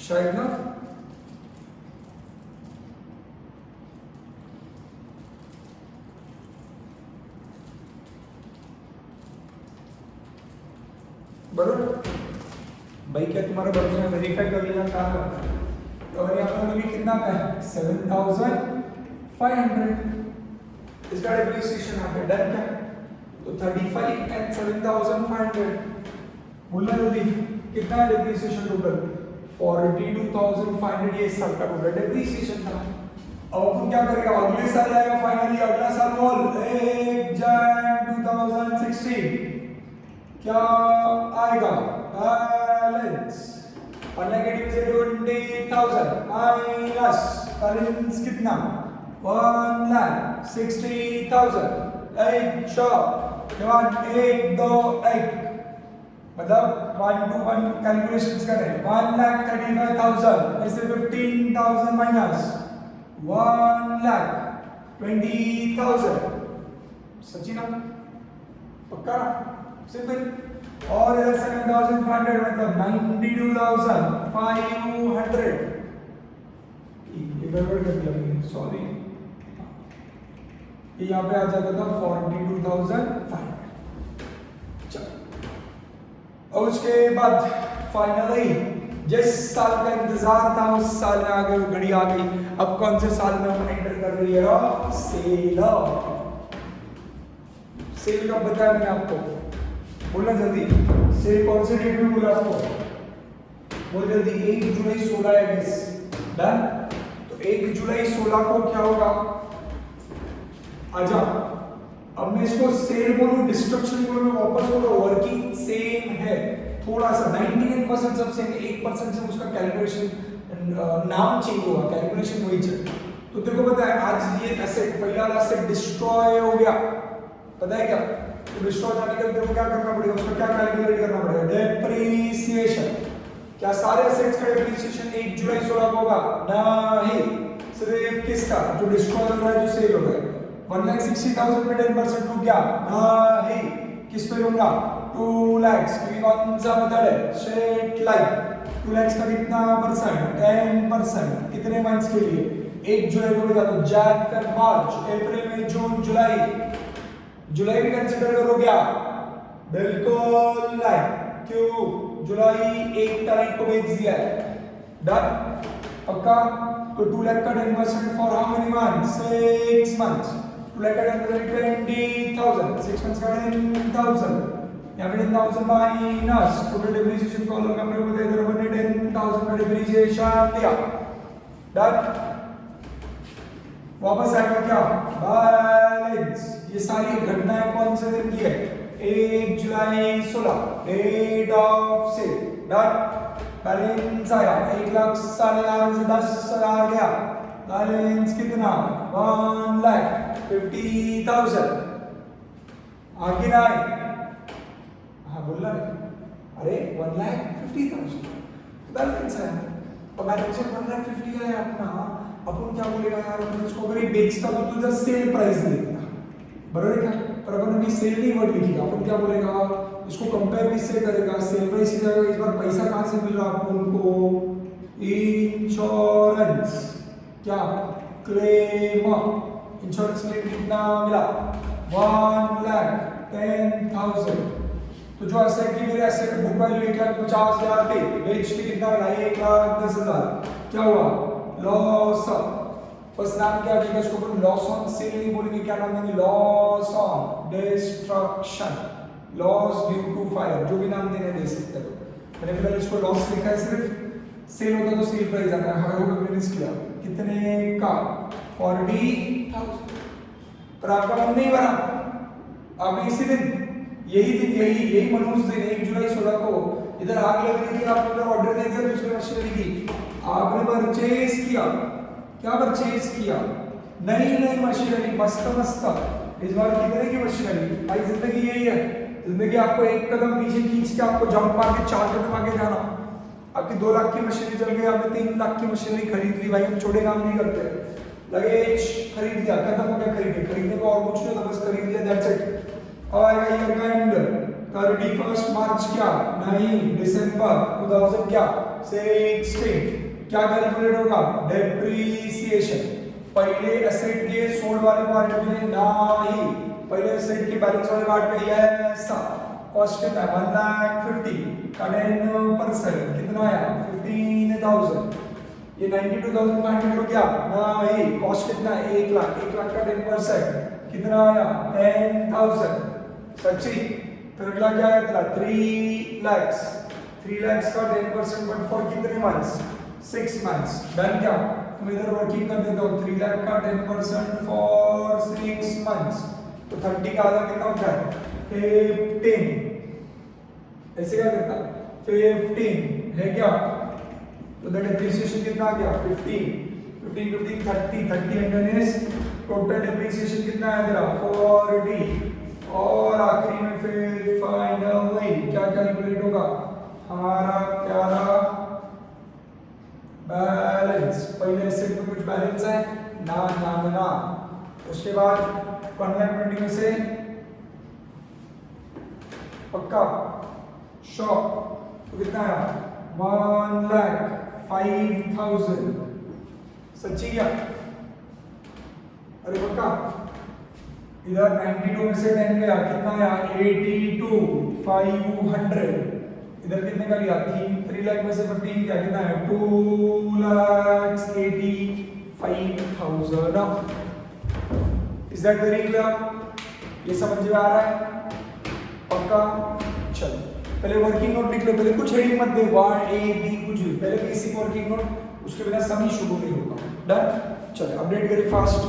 शायद ना। बरोबर भाई, क्या तुम्हारा बच्चे ने वेरीफाई कर लिया कहाँ करना है। तो अगर यहाँ पर मुझे कितना का है, 7,500, इसका डिप्रिसिएशन यहाँ पे डन क्या, तो 35 एंड 7,500 बोलना जल्दी, कितना है डिप्रिसिएशन टोटल, 42,500। ये सब का टोटल डिप्रिसिएशन था। अब अपन क्या करेगा, अगले साल आएगा फाइनली, अगला साल बोल 1 जनवरी 2016 क्या आएगा, बैलेंस 1,20,000 माइनस बैलेंस कितना, 1,60,000। 1 2 1 मतलब 1 to 1 कैलकुलेशंस करें, 1,35,000 में से 15,000 माइनस 1,20,000। सच्ची ना, पक्का ना, सिंपल। और 7,500 मतलब 92,500। ये गड़बड़ कर दिया मैंने, सॉरी। ये यहाँ पे आ जाता था 42,500। चलो, और उसके बाद फाइनली जिस साल का इंतजार था उस साल में आ गई, घड़ी आ गई। अब कौन से साल में हम एंटर कर रही है, सेल। सेल कब बताया मैंने आपको, बोलना जल्दी, सेल कौन से डेट में बोला आपको, बोल जल्दी। 1 जुलाई 16 है गाइस, डन। तो 1 जुलाई 16 को क्या होगा, आजा। अब मैं इसको सेल बोलूं, डिस्ट्रक्शन बोलूं, मैं वापस बोलूं, वर्किंग सेम है, थोड़ा सा 99% सब सेम है, 1% से उसका कैलकुलेशन नाम चेंज हुआ, कैलकुलेशन वही चल। तो तेरे को पता है आज ये एसेट, पहला एसेट डिस्ट्रॉय हो गया, पता है क्या, तो डिस्ट्रॉय जाने के लिए क्या करना पड़ेगा, उसको क्या कैलकुलेट करना पड़ेगा, डेप्रिसिएशन। क्या सारे एसेट्स का डेप्रिसिएशन 1 जुलाई 16 को होगा, नहीं, सिर्फ किसका, जो डिस्ट्रॉय हो रहा है, जो सेल हो रहा है। 1,60,000 पे 10% रुक गया, नहीं, किस पे लूंगा, 2 लाख, क्योंकि कौन सा मेथड है, स्ट्रेट लाइन। 2 लाख का कितना परसेंट, 10%, कितने मंथ्स के लिए, 1 जुलाई को होगा, तो जैन फेब मार्च अप्रैल मई जून जुलाई, जुलाई भी कंसीडर करो क्या, बिल्कुल नहीं, क्यों, जुलाई 1 तारीख को बेच दिया है, डन, पक्का। तो 2 लाख का 10% for how many months, 6 months. 2 lakh का 10% 20,000, 6 मंथ्स का 10,000, यहाँ पे 10,000 माइनस टोटल डिप्रिसिएशन कॉलम में हमने बताया इधर हमने 10,000 का डिप्रिसिएशन दिया, डन। वापस आएगा क्या, बैलेंस। ये सारी घटनाएं कौन से दिन की है, 1 जुलाई 16, date of sale, done. Balance आया 1,60,000 से 10,000 गया, बैलेंस कितना, 1,50,000। आगे ना आए, हाँ बोल रहा है, अरे 1,50,000 बैलेंस है। और बैलेंस 1,50,000 का है अपना, अपन क्या बोलेगा यार, अपन इसको अगर ये बेचता तो तुझे सेल प्राइस देगा, बराबर क्या, पर अपन अभी सेल नहीं वर्ड लिखेगा, अपन क्या बोलेगा, इसको कंपेयर किससे करेगा, सेल प्राइस से करेगा। इस बार पैसा कहाँ से मिल रहा है अपन को, इंश्योरेंस, क्या क्लेम, इंश्योरेंस क्लेम कितना मिला, 1,10,000। तो जो एसेट की मेरे एसेट बुक वैल्यू 1,50,000 थे, बेच के कितना मिला, 1,10,000। क्या हुआ, लॉस। फर्स्ट नाम क्या देगा इसको, अपन लॉस ऑन सेल नहीं बोलेंगे, क्या नाम देंगे, loss on destruction, loss due to fire, जो भी नाम देने दे सकते हो। मैंने फिलहाल इसको लॉस लिखा है, सिर्फ सेल होता तो सेल प्राइस आता है। हर होगा मैंने किया कितने का, 40,000। पर आपका मन नहीं भरा, आपने इसी दिन यही मनोज दिन 1 जुलाई 16 को इधर आग लग रही थी, आपने उधर ऑर्डर दे दिया दूसरे मशीनरी की, आपने परचेज किया, क्या परचेज किया, नई मशीनरी, मस्त। इस बार कितने की मशीनरी, भाई जिंदगी यही है, जिंदगी आपको एक कदम पीछे खींच के आपको जंप मार के 4 कदम आगे जाना। आपकी 2 लाख की मशीनरी चल गई, आपने 3 लाख की मशीनरी खरीद ली, भाई हम छोटे काम नहीं करते। लगेज खरीद लिया, खत्म हो गया खरीदने को, और कुछ नहीं तो बस खरीद लिया, दैट्स इट। और ईयर का एंड 31 मार्च क्या, नहीं दिसंबर 2000 क्या 16, क्या कैलकुलेट होगा, डेप्रीसिएशन। पहले एसेट के सोल्ड वाले पार्ट में नहीं, पहले एसेट के बैलेंस वाले पार्ट में यस। कॉस्ट कितना है, 1,50,000 का 10% कितना आया, 15,000। ये 92,500 हो गया, नहीं कॉस्ट कितना है, 1 लाख का 10% कितना आया, 10,000। सच्ची, फिर अगला क्या है तेरा, 3 lakhs का 10% बट फॉर कितने मंथ्स, 6 months। डन क्या, तुम इधर वर्किंग कर देते हो, 3 लाख का 10% फॉर 6 months, तो 30 का आधा कितना होता है, 15। ऐसे क्या करता, 15 है क्या, तो द डेप्रिसिएशन कितना आ गया, 15 30 एंड इज टोटल डेप्रिसिएशन कितना है तेरा, 40। और आखिरी में फिर फाइनली क्या कैलकुलेट होगा, हमारा क्या रहा, बैलेंस। पहले एसेट में कुछ बैलेंस है ना, उसके बाद 1,20,000 में से पक्का शॉप तो कितना है, 1,05,000। सच्ची क्या, अरे पक्का, इधर 92 में से 10 गया, कितना आया, 82,500। इधर कितने का लिया, 3 लाख में से 15 क्या, कितना है, 2,85,000। इज दैट वेरी क्लियर, ये समझ में आ रहा है पक्का। चलो पहले वर्किंग नोट लिख लो, पहले कुछ हेडिंग मत दे, वाई ए बी कुछ भी, पहले बेसिक वर्किंग नोट, उसके बिना सम ही शुरू नहीं होगा। डन, चलो अपडेट करिए फास्ट।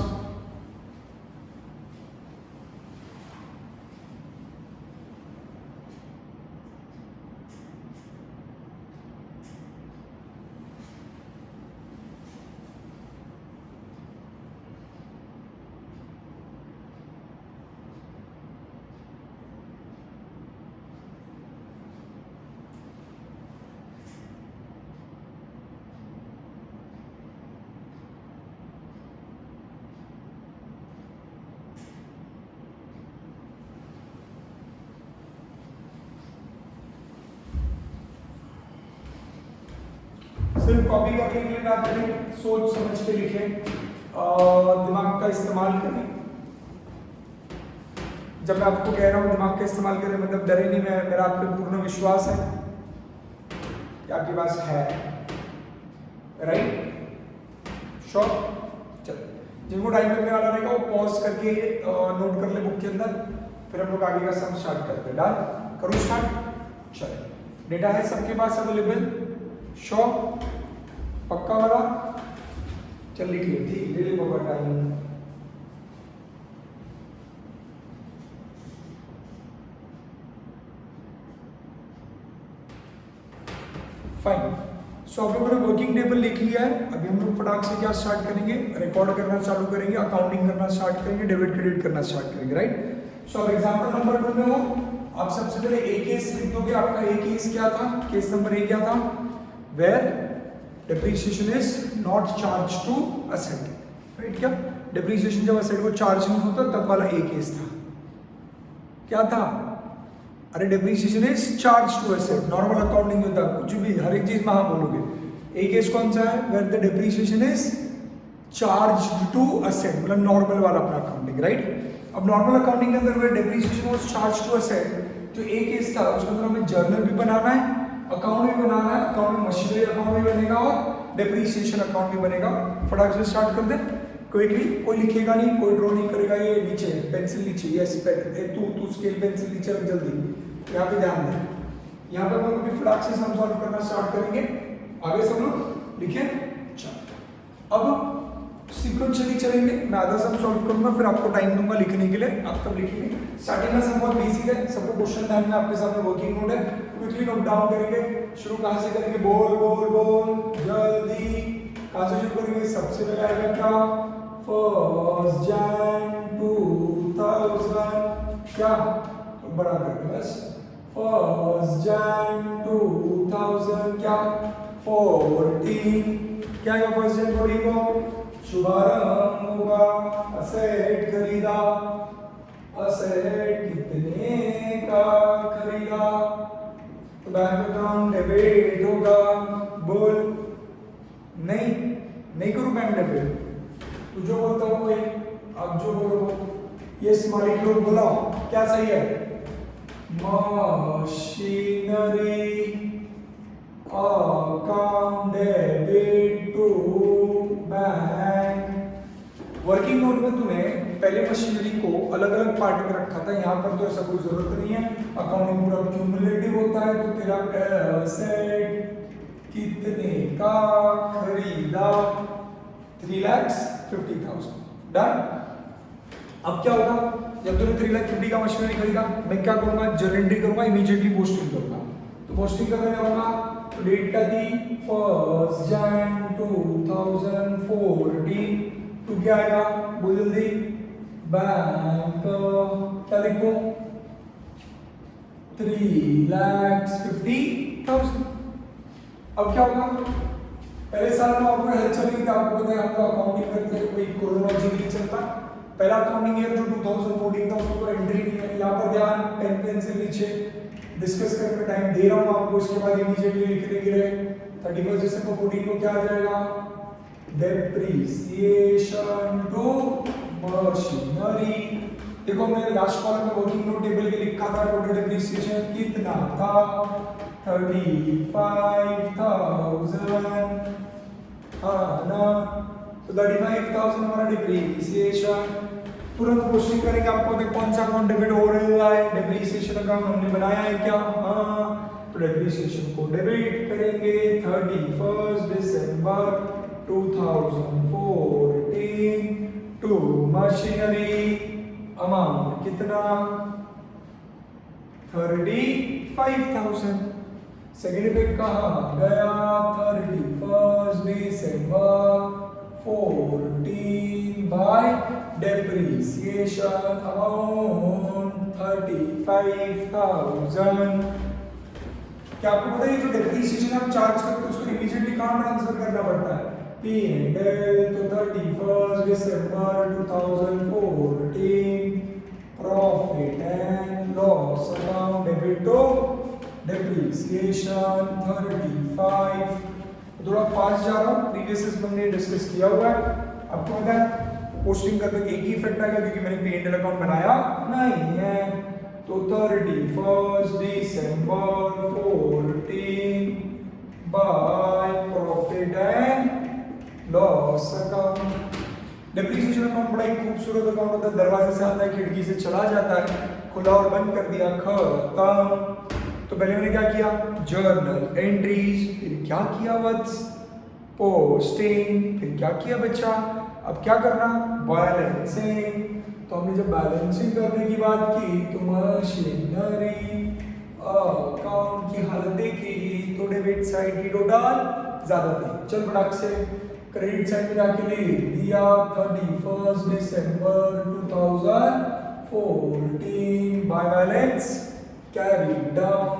सिर्फ कॉपी करने के लिए ना करें, सोच समझ के लिखें, दिमाग का इस्तेमाल करें। जब मैं आपको कह रहा हूं दिमाग का इस्तेमाल करें, मतलब डरे नहीं, मेरा आप पे पूर्ण विश्वास है कि आपके पास है, राइट, श्योर। चलो जिनको टाइम लगने वाला रहेगा वो पॉज करके नोट कर ले बुक के अंदर, फिर हम लोग आगे का सम स्टार्ट करते हैं। डन, करूँ स्टार्ट। चलो डेटा है सबके पास अवेलेबल, श्योर, पक्का वाला, चल लिख लिया, ठीक, ले ले बाबा टाइम। फाइन, सो आप लोगों ने वर्किंग टेबल लिख लिया है। अभी हम लोग फटाक से क्या स्टार्ट करेंगे, रिकॉर्ड करना चालू करेंगे, अकाउंटिंग करना स्टार्ट करेंगे, डेबिट क्रेडिट करना स्टार्ट करेंगे, राइट। सो अब एग्जांपल नंबर 2 में हो, आप सबसे पहले ए केस लिख दोगे। आपका ए केस क्या था, केस नंबर ए क्या था, where depreciation is not charge to asset, right. क्या डेप्रिसिएशन जब असेट को चार्ज नहीं होता तब वाला ए केस था, क्या था, अरे depreciation is charge to asset, normal accounting होता है, कुछ भी हर एक चीज में हाँ बोलोगे। एक केस कौन सा है, where the depreciation is charge to asset, मतलब नॉर्मल वाला अपना अकाउंटिंग, राइट। अब नॉर्मल अकाउंटिंग के अंदर where depreciation was charge to asset, जो एक केस था उसके अंदर हमें जर्नल भी बनाना है, अकाउंट भी बनाना है, अकाउंट में मशीनरी अकाउंट भी बनेगा और डेप्रीसिएशन अकाउंट भी बनेगा। फटाक से स्टार्ट कर दे क्विकली। कोई लिखेगा नहीं, कोई ड्रॉ नहीं करेगा। ये नीचे पेंसिल नीचे, यस पेन, तू स्केल पेंसिल नीचे रख जल्दी। यहाँ पे ध्यान दे, यहाँ पे हम लोग भी फटाक से सम सॉल्व करना स्टार्ट करेंगे। आगे सब लोग लिखे। चलो अब सीक्वेंशियली चलेंगे। मैं आधा सम सॉल्व करूंगा, फिर आपको टाइम दूंगा लिखने के लिए, आप तब लिखेंगे। स्टार्टिंग में सब बहुत बेसिक है, सबको क्वेश्चन टाइम में आपके सामने वर्किंग नोट है, क्विकली नोट डाउन करेंगे। शुरू कहाँ से करेंगे? बोल बोल बोल जल्दी। कहाँ से शुरू करेंगे? सबसे पहले आएगा क्या? 1 Jan 2000 क्या तो बड़ा करके बस 1 Jan 2000 क्या 14 क्या है 1 Jan 14 को शुभारंभ होगा। असेट खरीदा, असेट कितने का खरीदा? तो बैंक अकाउंट डेबिट होगा। बोल नहीं करूँ बैंक डेबिट, तू जो बोलता हो वही, अब जो बोलो ये मालिक लोग बोला क्या सही है? Machinery account debit to bank. Working note में तूने पहले मशीनरी को अलग अलग पार्ट में रखा था, यहाँ पर तो ऐसा कोई जरूरत नहीं है। अकाउंटिंग पूरा क्यूमुलेटिव होता है, तो तेरा एसेट कितने का खरीदा? 3,50,000 डन। अब क्या होगा? जब तूने 3,50,000 का मशीनरी खरीदा, मैं क्या करूंगा? जर्नल एंट्री करूंगा, इमीडिएटली पोस्टिंग करूंगा। तो पोस्टिंग करने जाऊंगा तो डेट क्या थी? 1 Jan 2014। तो क्या आएगा? बोल जल्दी। बैंक क्या लिखूं? 3,50,000। अब क्या होगा? पहले साल में आपको हेल्प चल रही थी, आपको पता है हम लोग अकाउंटिंग करते हैं, कोई कोरोना जी नहीं चलता। पहला अकाउंटिंग ईयर जो 2014 था उसको तो एंट्री नहीं है। यहाँ पर ध्यान, पेन पेंसिल नीचे, डिस्कस करके टाइम दे रहा हूँ आपको। इसके बाद इमीडिएटली लिखने के लिए 31 दिसंबर 14 को क्या आ जाएगा? Depreciation to machinery. देखो मैंने लास्ट कॉलम में वर्किंग नोट टेबल के लिखा था टोटल डेप्रीसिएशन कितना था? 35,000। हाँ ना, तो 35,000 हमारा डेप्रीसिएशन। तुरंत क्वेश्चन करेंगे आपको कि कौन सा अकाउंट डेबिट हो रहा है? डेप्रीसिएशन अकाउंट हमने बनाया है क्या? हाँ, तो डेप्रीसिएशन को डेबिट करेंगे 31 दिसंबर 2014 टू मशीनरी। अमाउंट कितना? 35,000। सेकेंड इफेक्ट कहाँ गया? 31 दिसंबर 14 बाय डेप्रीसिएशन अमाउंट 35,000। क्या आपको पता है जो डेप्रीसिएशन आप चार्ज करते हो उसको इमीडिएटली कहाँ ट्रांसफर करना पड़ता है? P&L तो 31 दिसंबर 2014 profit and loss account debit to depreciation 35। थोड़ा फास्ट जा रहा हूँ, प्रीवियस हमने डिस्कस किया हुआ है। आपको पता है पोस्टिंग का तो एक ही इफेक्ट आएगा क्योंकि मैंने P&L अकाउंट बनाया नहीं है। तो 31 दिसंबर 14 by profit and loss account. Depreciation account बड़ा ही खूबसूरत अकाउंट होता है, दरवाजे से आता है, खिड़की से चला जाता है, खुला और बंद कर दिया, खत्म। तो पहले मैंने क्या किया? जर्नल एंट्रीज, फिर क्या किया? वत्स पोस्टिंग, फिर क्या किया बच्चा? अब क्या करना? बैलेंसिंग। तो हमने जब बैलेंसिंग करने की बात की तो मशीनरी अकाउंट की हालत देखी तो डेबिट साइड की टोटल ज्यादा थी। चल फटाक से क्रेडिट साइड में जाके लिख दिया 31 दिसंबर 2014 बाय बैलेंस कैरी डाउन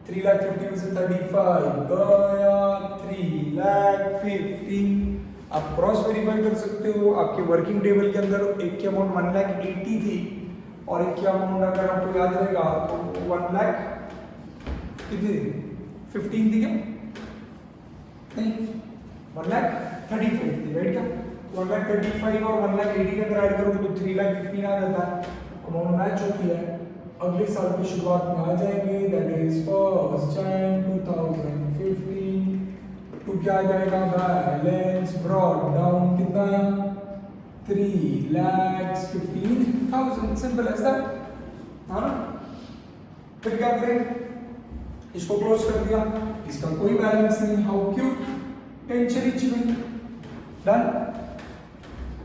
3,50,000 में से 35 गया 3,50,000। आप क्रॉस वेरीफाई कर सकते हो। आपके वर्किंग टेबल के अंदर एक की अमाउंट 1,80,000 थी और एक की अमाउंट अगर आपको याद रहेगा तो 1,00,000 कितनी थी? 15 थी क्या? नहीं, 1,35,000 थी, राइट क्या? 1,35,000 और 1,80,000 अगर ऐड करोगे तो 3,50,000 आ जाता है। अमाउंट मैच होती है। अगले साल की शुरुआत में आ जाएंगे, दैट इज 1 Jan 2015 टू क्या आ जाएगा बैलेंस ब्रॉड डाउन कितना है 3,15,000 सिंपल ऐसा हाँ ना। फिर क्या करें इसको क्लोज कर दिया इसका कोई बैलेंस नहीं हाउ क्यूट टेंशन ही नहीं डन।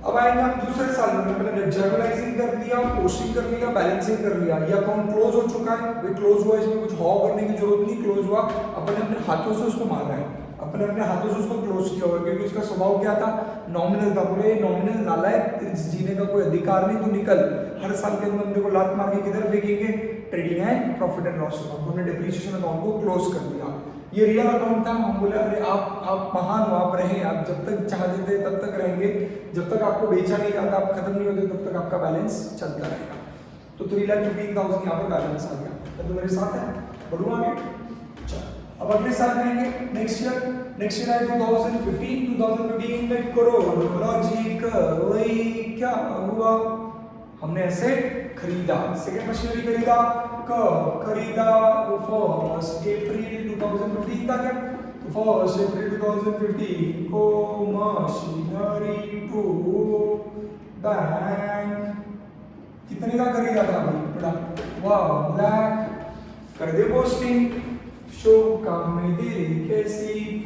अब आएंगे हम दूसरे साल में मैंने जर्नलाइजिंग कर दिया पोस्टिंग कर लिया बैलेंसिंग कर लिया ये अकाउंट क्लोज हो चुका है भाई क्लोज हुआ इसमें कुछ हॉ करने की जरूरत नहीं क्लोज हुआ अपने अपने हाथों से उसको मार रहा है अपने अपने हाथों से उसको क्लोज किया हुआ क्योंकि उसका स्वभाव क्या था नॉमिनल था बोले नॉमिनल नालायक जीने का कोई अधिकार नहीं तो निकल हर साल के अंदर बंदे को लात मार के किधर फेंकेंगे trading and profit and loss account हमने डिप्रिसिएशन अकाउंट को क्लोज कर दिया ये रियल अकाउंट था हम बोले अरे आप महान हो आप रहे आप जब तक चाहते थे तब तक रहेंगे जब तक आपको बेचा नहीं जाता आप खत्म नहीं होते तब तक आपका बैलेंस चलता रहेगा तो 3,15,000 यहाँ पर बैलेंस आ गया तो मेरे साथ है बढ़ू आगे चल अब अगले साल आएंगे नेक्स्ट ईयर है 2015 में लॉजिक वही क्या हुआ हमने ऐसे खरीदा सेकेंड मशीनरी खरीदा कब खरीदा वो 1 अप्रैल 2015 था क्या तो 1 अप्रैल 2015 को मशीनरी टू बैंक कितने का खरीदा था भाई बड़ा 1 लाख कर दे पोस्टिंग शो काम में दे कैसी 1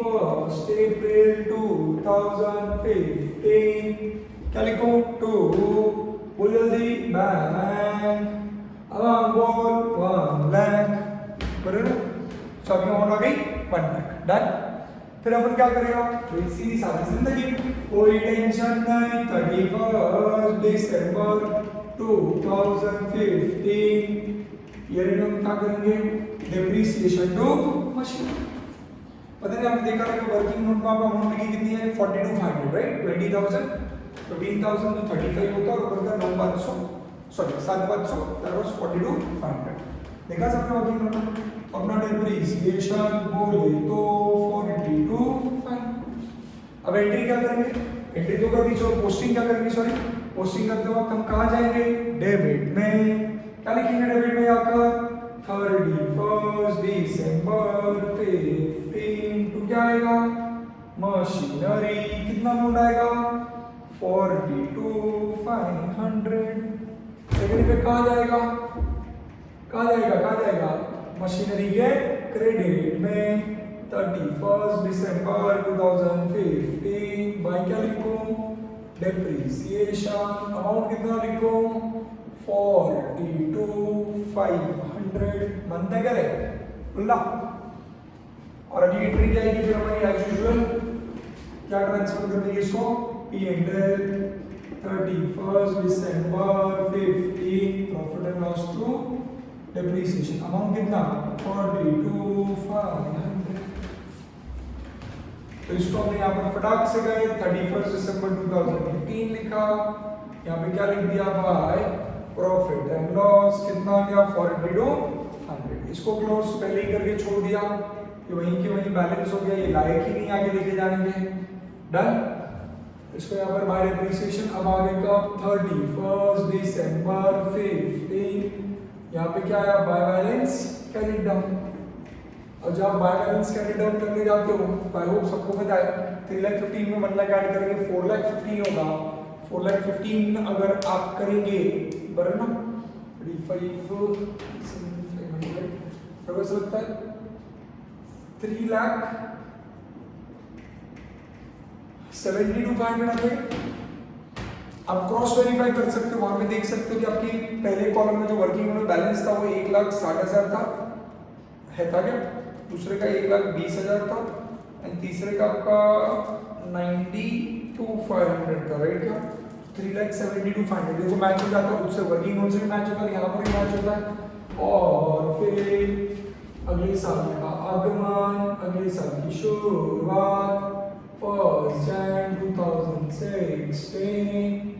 अप्रैल 2015 क्या लिखो टू बोल जल्दी बैंक बोल 1 लाख बराबर सब अमाउंट आ गई 1 लाख डन। फिर अपन क्या करेगा सीधी सारी जिंदगी कोई टेंशन नहीं 31 दिसंबर 2015 ईयर में हम क्या करेंगे डिप्रिसिएशन टू मशीन पता नहीं आपने देखा है कि वर्किंग नोट में आपका अमाउंट लिखी कितनी है 42,500 राइट 20,000 15,000 तो 35 होता है और ऊपर का 9,500 सॉरी 7,500 दैट वाज 42,500 देखा सबने वर्किंग नोट अपना डिप्रिसिएशन बोले तो 42,500 अब एंट्री क्या करेंगे एंट्री तो कर दी छोड़ पोस्टिंग क्या करेंगे सॉरी पोस्टिंग करते वक्त हम कहाँ जाएंगे डेबिट में क्या लिखेंगे डेबिट में आकर 31 दिसंबर 15 तो क्या आएगा मशीनरी कितना अमाउंट आएगा 42,500 सेकंड पे कहाँ जाएगा मशीनरी के क्रेडिट में 31 दिसंबर 2015 बाय क्या लिखूं डेप्रिसिएशन अमाउंट कितना लिखूं 42,500 बनता क्या रे उल्ला और अभी एंट्री क्या आएगी फिर हमारी एज यूजुअल क्या ट्रांसफर करनी है इसको P&L 31 दिसंबर 15 profit and loss to depreciation amount कितना 42,500 तो इसको हमने यहाँ पर फटाक से गए 31 दिसंबर 2015 लिखा यहाँ पे क्या लिख दिया भाई प्रॉफिट एंड लॉस कितना आ गया 42,500 इसको क्लोज पहले ही करके छोड़ दिया कि वहीं के वहीं बैलेंस हो गया ये लायक ही नहीं आगे लेके जाने के डन इसको यहाँ पर बाय डेप्रिसिएशन अब आगे का 31 दिसंबर 15 यहाँ पे क्या आया बाय बैलेंस कैरी डाउन और जब आप बाय बैलेंस कैरी डाउन करने जाते हो तो आई होप सबको पता है 3,15,000 में 1 लाख ऐड करेंगे 4,15,000 होगा 4,15,000 अगर आप करेंगे बराबर ना 35,500 लगता है 3,72,500 आ गए आप क्रॉस वेरीफाई कर सकते हो वहां पे देख सकते हो कि आपकी पहले कॉलम में जो वर्किंग में बैलेंस था वो 1,60,000 था है था क्या दूसरे का 1,20,000 था एंड तीसरे का आपका 92,500 था राइट क्या 3,72,500 देखो मैच हो जाता है उससे वर्किंग नोट से भी मैच होता है यहाँ पर भी मैच होता है और फिर अगले साल का आगमन अगले साल की शुरुआत 1 Jan 2016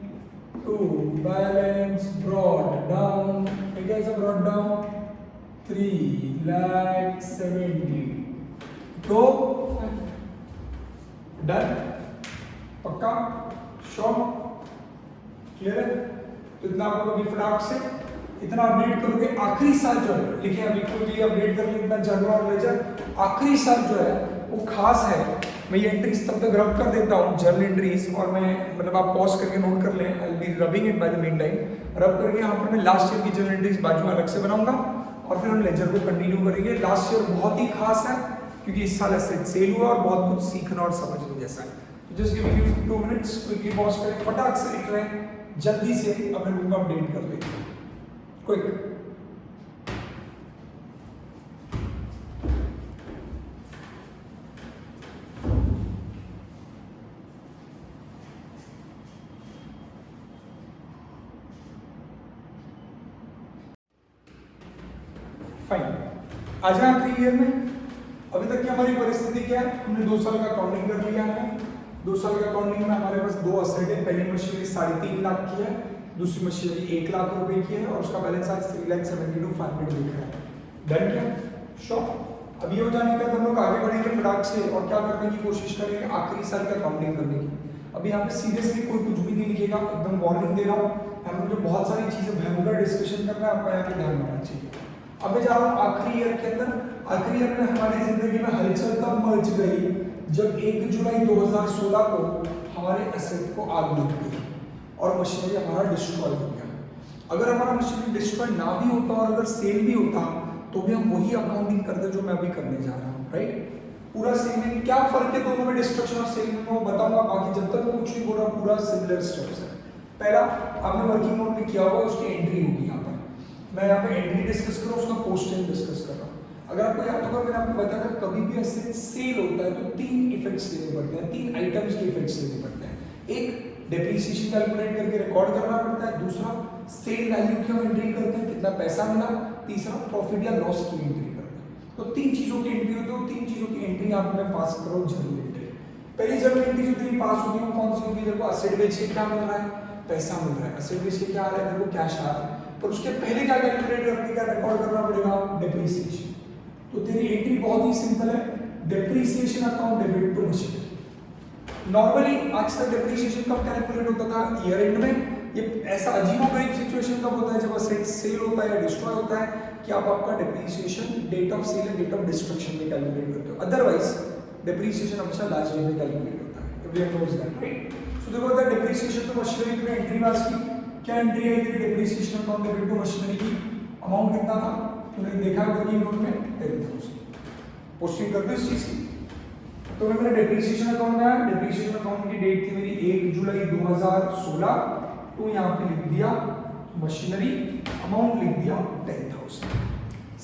to balance brought down कैसा brought down 3,70,000 तो डन पक्का श्योर क्लियर है तो इतना आपको अभी फटाक से इतना अपडेट करोगे आखिरी साल जो है लिखे अभी कोई भी अपडेट कर ले इतना जनरल और लेजर आखिरी साल जो है वो खास है मैं ये एंट्रीज तब तक रब कर देता हूँ, जर्नल एंट्रीज, और मैं मतलब आप पॉज करके नोट कर लें, I will be rubbing it by the mean time. रब करके यहाँ पर मैं लास्ट ईयर की जर्नल एंट्रीज बाजू में अलग से बनाऊंगा और फिर हम लेजर को कंटिन्यू करेंगे। लास्ट ईयर बहुत ही खास है क्योंकि इस साल एसेट सेल हुआ और बहुत कुछ सीखना और समझने जैसा है। तो just give you 2 minutes, quickly pause करें, फटाक से लिख रहे हैं, जल्दी से अपने बुक में अपडेट कर लेंगे, क्विक। फाइन, आज आखिरी ईयर में अभी तक की हमारी परिस्थिति क्या है, हमने 2 साल का अकाउंटिंग कर लिया है। 2 साल का अकाउंटिंग में हमारे पास 2 असेट है, पहली मशीनरी 3.5 लाख की है, दूसरी मशीनरी 1 लाख रुपए की है और उसका बैलेंस आज 3,72,500 दिख रहा है। डन क्या? श्योर। अभी हो जाने के बाद हम लोग आगे बढ़ेंगे फटाक से और क्या करने की कोशिश करेंगे, आखिरी साल का अकाउंटिंग करने की। अभी यहाँ पे सीरियसली कोई कुछ भी नहीं लिखेगा, एकदम वार्निंग दे रहा हूँ, यहाँ पे मुझे बहुत सारी चीजें भयंकर डिस्कशन करना है, आपको यहाँ पे ध्यान रखना चाहिए। अब मैं जा रहा हूँ आखिरी ईयर के अंदर। आखिरी ईयर में हमारी जिंदगी में हलचल तब मच गई जब 1 जुलाई 2016 को हमारे एसेट को आग लग गई और मशीनरी हमारा डिस्ट्रॉय हो गया। अगर हमारा मशीनरी डिस्ट्रॉय ना भी होता और अगर सेल भी होता तो भी हम वही अकाउंटिंग करते जो मैं अभी करने जा रहा हूँ, राइट? पूरा सेम है। क्या फर्क है दोनों में, डिस्ट्रक्शन और सेल में, वो बताऊंगा। बाकी जब तक मैं कुछ नहीं बोल रहा, पूरा सिमिलर स्टेप्स है। पहला आपने वर्किंग नोट में किया हुआ, उसकी एंट्री होगी यहाँ पर। मैं यहाँ पे एंट्री डिस्कस कर रहा हूँ, उसका पोस्टिंग डिस्कस कर रहा हूँ। अगर आपको याद होगा मैंने आपको बताया था कभी भी ऐसे सेल होता है तो 3 इफेक्ट्स लेने पड़ते हैं, 3 आइटम्स के इफेक्ट्स लेने पड़ते हैं। एक डेप्रिसिएशन कैलकुलेट करके रिकॉर्ड करना पड़ता है, दूसरा सेल वैल्यू की हम एंट्री करते हैं, कितना पैसा मिला, तीसरा प्रॉफिट या लॉस की एंट्री करते हैं। तो 3 चीजों की एंट्री होती है, 3 चीजों की एंट्री आप मैं पास करो जर्नल एंट्री। पहली जर्नल एंट्री जो तेरी पास होगी वो कौन सी होगी? देखो एसेट बेच के क्या मिल रहा है, पैसा मिल रहा है। एसेट बेच के क्या आ रहा है, देखो कैश आ रहा है। पर उसके पहले क्या कैलकुलेट करके क्या रिकॉर्ड करना पड़ेगा? डेप्रिसिएशन। तो तेरी एंट्री बहुत ही सिंपल है, depreciation account debit to machinery. Normally आज तक डेप्रिसिएशन कब कैलकुलेट होता था? ईयर एंड में। ये ऐसा अजीबोगरीब सिचुएशन कब होता है? जब असेट सेल होता है या डिस्ट्रॉय होता है कि आप आपका depreciation date of sale and date of destruction में कैलकुलेट करते हो। अदरवाइज डेप्रिसिएशन हमेशा लास्ट डेट में कैलकुलेट होता है। Everyone knows that, right? So देखो अगर डेप्रिसिएशन टू मशीनरी की एंट्री पास की, क्या एंट्री है तेरी depreciation account debit to machinery की? अमाउंट कितना था तूने देखा वर्किंग नोट में? 10,000। पोस्टिंग कर दो इस चीज की। तो मैंने डेप्रिसिएशन अकाउंट में, डेप्रिसिएशन अकाउंट की डेट थी मेरी 1 जुलाई 2016, तो यहाँ पे लिख दिया मशीनरी, अमाउंट लिख दिया 10,000।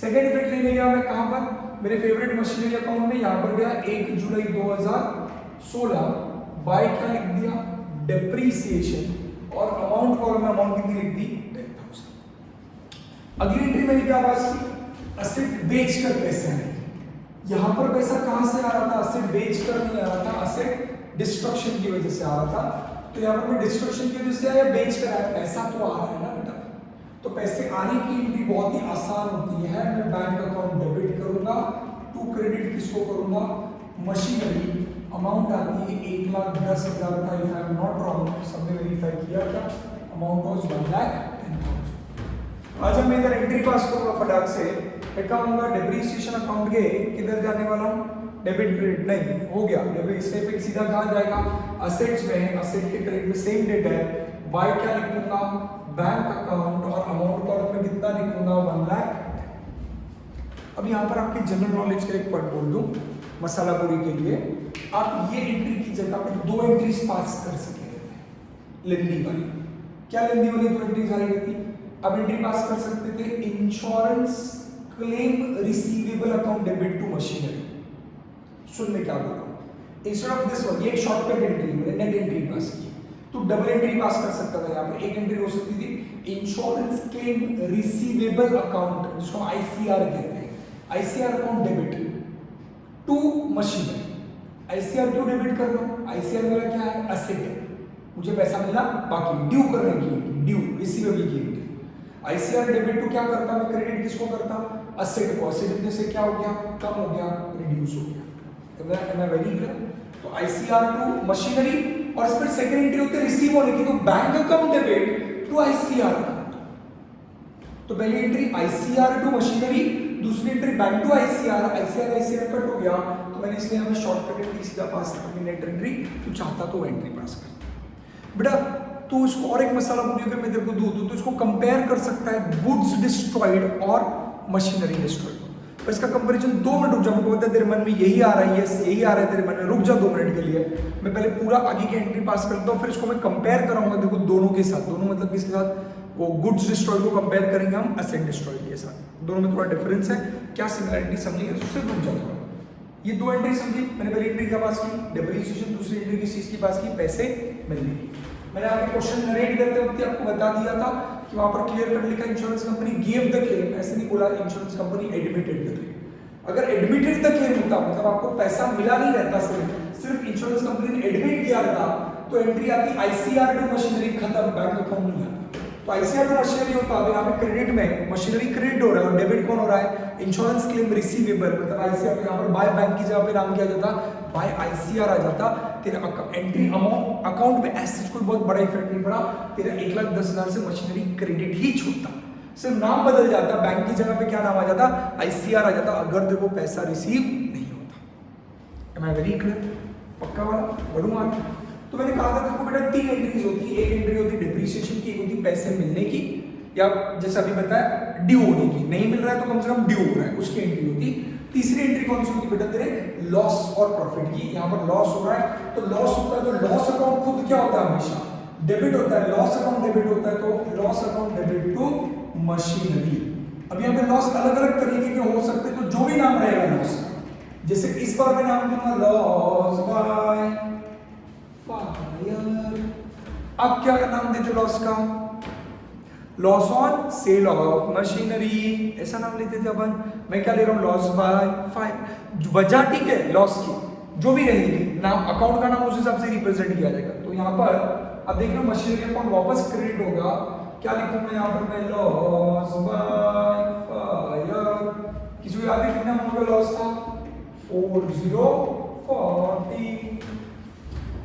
सेकेंड इफेक्ट लेने गया मैं कहाँ पर? मेरे फेवरेट मशीनरी अकाउंट में, यहाँ पर गया 1 जुलाई 2016, बाय क्या लिख दिया? डेप्रिसिएशन, और अमाउंट कॉलम में अमाउंट कितनी लिख दी? 10,000। अगली एंट्री मैंने क्या पास की? एसेट बेचकर पैसे आने। यहां पर पैसा कहां से आ रहा था? एसेट बेचकर नहीं आ रहा था, एसेट डिस्ट्रक्शन की वजह से आ रहा था। तो यहां पर मैं डिस्ट्रक्शन की वजह से आया, बेचकर आया, पैसा तो आ रहा है ना बेटा। तो पैसे आने की एंट्री बहुत ही आसान होती है। मैं बैंक अकाउंट डेबिट करूंगा, टू क्रेडिट किसको करूंगा? मशीनरी। अमाउंट आती है 1,10,000 का, if I am not wrong, सबने वेरीफाई किया क्या? Amount was 1,10,000। आज हम इधर एंट्री पास करूंगा फटाक से। मैं कहूंगा डेप्रिसिएशन अकाउंट के किधर जाने वाला हूं? डेबिट क्रेडिट नहीं हो गया। डेबिट इससे फिर सीधा कहां जाएगा? असेट्स में। असेट के क्रेडिट में सेम डेट है, बाय क्या लिखूंगा? बैंक अकाउंट, और अमाउंट कॉलम में कितना लिखूंगा? 1 लाख। अब यहाँ पर आपकी जनरल नॉलेज का एक पॉइंट बोल दूं मसाला पूरी के लिए, आप ये एंट्री की जगह पे 2 एंट्रीज पास कर सके लेंदी वाली। क्या लेंदी वाली 2 एंट्रीज आ रही थी? अब एंट्री पास कर सकते थे insurance claim receivable account debit to machinery. सुन में क्या बोल रहा हूं, इंस्टेड ऑफ दिस वन, ये एक शॉर्टकट एंट्री मैंने नेट एंट्री पास की, तो डबल एंट्री पास कर सकता था। यहाँ पर एक एंट्री हो सकती थी इंश्योरेंस क्लेम रिसीवेबल अकाउंट, जिसको आईसीआर कहते हैं, ICR account debit to machinery. ICR क्यों डेबिट कर रहा हूं? आईसीआर मेरा क्या है? एसेट, मुझे पैसा मिला, बाकी ड्यू करने की, ड्यू रिसीवेबल की एंट्री। आईसीआर डेबिट टू क्या करता? मैं क्रेडिट किसको करता? एसेट को। एसेट में से क्या हो गया? कम हो गया, रिड्यूस हो गया। मैं वेरी क्लियर? तो आईसीआर टू मशीनरी, और फिर सेकंड एंट्री होती है रिसीव होने की, तो bank account debit to ICR account. तो पहली एंट्री आईसीआर टू मशीनरी, दूसरी entry bank to ICR, ICR cut हो गया तो मैंने इसलिए हमें शॉर्टकट एंट्री सीधा पास करनी नेट एंट्री, तो चाहता तो एंट्री पास कर। बेटा तो इसको और एक मसाला पूरी अगर मैं तेरे को दूं तो इसको कंपेयर कर सकता है गुड्स डिस्ट्रॉयड और मशीनरी डिस्ट्रॉयड। पर इसका कंपैरिजन 2 मिनट रुक जा, मुझे पता है तेरे मन में यही आ रहा है, यस यही आ रहा है तेरे मन में, रुक जा 2 मिनट के लिए। मैं पहले पूरा आगे की एंट्री पास करता हूँ, फिर इसको मैं कंपेयर कराऊंगा देखो दोनों के साथ। दोनों मतलब किसके साथ? वो गुड्स डिस्ट्रॉयड को कंपेयर करेंगे हम एसेट डिस्ट्रॉयड के साथ। दोनों में थोड़ा डिफरेंस है, क्या सिमिलरिटी समझेंगे तो उससे रुक जाता है। ये 2 एंट्री समझी, मैंने पहली एंट्री क्या पास की? डेप्रिसिएशन, दूसरी एंट्री किस चीज की पास की? पैसे मिलने की। मैंने आपके क्वेश्चन नरेट करते वक्त आपको बता दिया था कि वहां पर क्लियर कट लिखा insurance company give the claim, ऐसे नहीं बोला insurance company admitted the claim. अगर एडमिटेड द क्लेम होता मतलब आपको पैसा मिला नहीं रहता, सिर्फ इंश्योरेंस कंपनी ने एडमिट किया रहता तो एंट्री आती आईसीआर टू मशीनरी, खत्म, बैंक अकाउंट नहीं आता। तो आईसीआर टू मशीनरी होता है, यहाँ पे क्रेडिट में मशीनरी क्रेडिट हो रहा है और डेबिट कौन हो रहा है? इंश्योरेंस क्लेम रिसीवेबल, मतलब आईसीआर यहाँ पर बाय बैंक की जगह पे नाम किया जाता, बाय आईसीआर आ जाता। तेरा एंट्री अमाउंट अकाउंट में ऐसे कोई बहुत बड़ा इफेक्ट नहीं पड़ा, तेरा 1,10,000 से मशीनरी क्रेडिट ही छूटता, सिर्फ नाम बदल जाता, बैंक की जगह पे क्या नाम आ जाता? आईसीआर आ जाता, अगर देखो पैसा रिसीव नहीं होता। Am I very clear? पक्का वाला बढ़ूंगा आगे। तो मैंने कहा था देखो बेटा 3 एंट्रीज होती है, एक एंट्री होती है डिप्रिसिएशन की, एक होती पैसे मिलने की, या जैसे अभी बताया ड्यू होने की, नहीं मिल रहा है तो कम से कम ड्यू हो रहा है उसकी एंट्री होती। तीसरी एंट्री कौन सी होती बेटा तेरे? लॉस और प्रॉफिट की। यहाँ पर लॉस हो रहा है तो लॉस होता है, तो लॉस अकाउंट खुद क्या होता है? हमेशा डेबिट होता है, लॉस अकाउंट डेबिट होता है, तो loss account debit to machinery. अब यहाँ पे लॉस अलग अलग तरीके के हो सकते हैं, तो जो भी नाम रहेगा लॉस, जैसे इस बार मैं नाम दूंगा लॉस बाय फायर। अब क्या नाम देते लॉस का? Loss on sale of machinery, ऐसा नाम लेते थे अपन। मैं क्या ले रहा हूँ? Loss by fire. वजह ठीक है लॉस की, जो भी रहेगी नाम, अकाउंट का नाम उस हिसाब से रिप्रेजेंट किया जाएगा। तो यहाँ पर अब देख लो मशीनरी अकाउंट वापस क्रेडिट होगा, क्या लिखूंगा यहाँ पर मैं? Loss by fire. किसी को याद है कितना अमाउंट का लॉस था? 4040।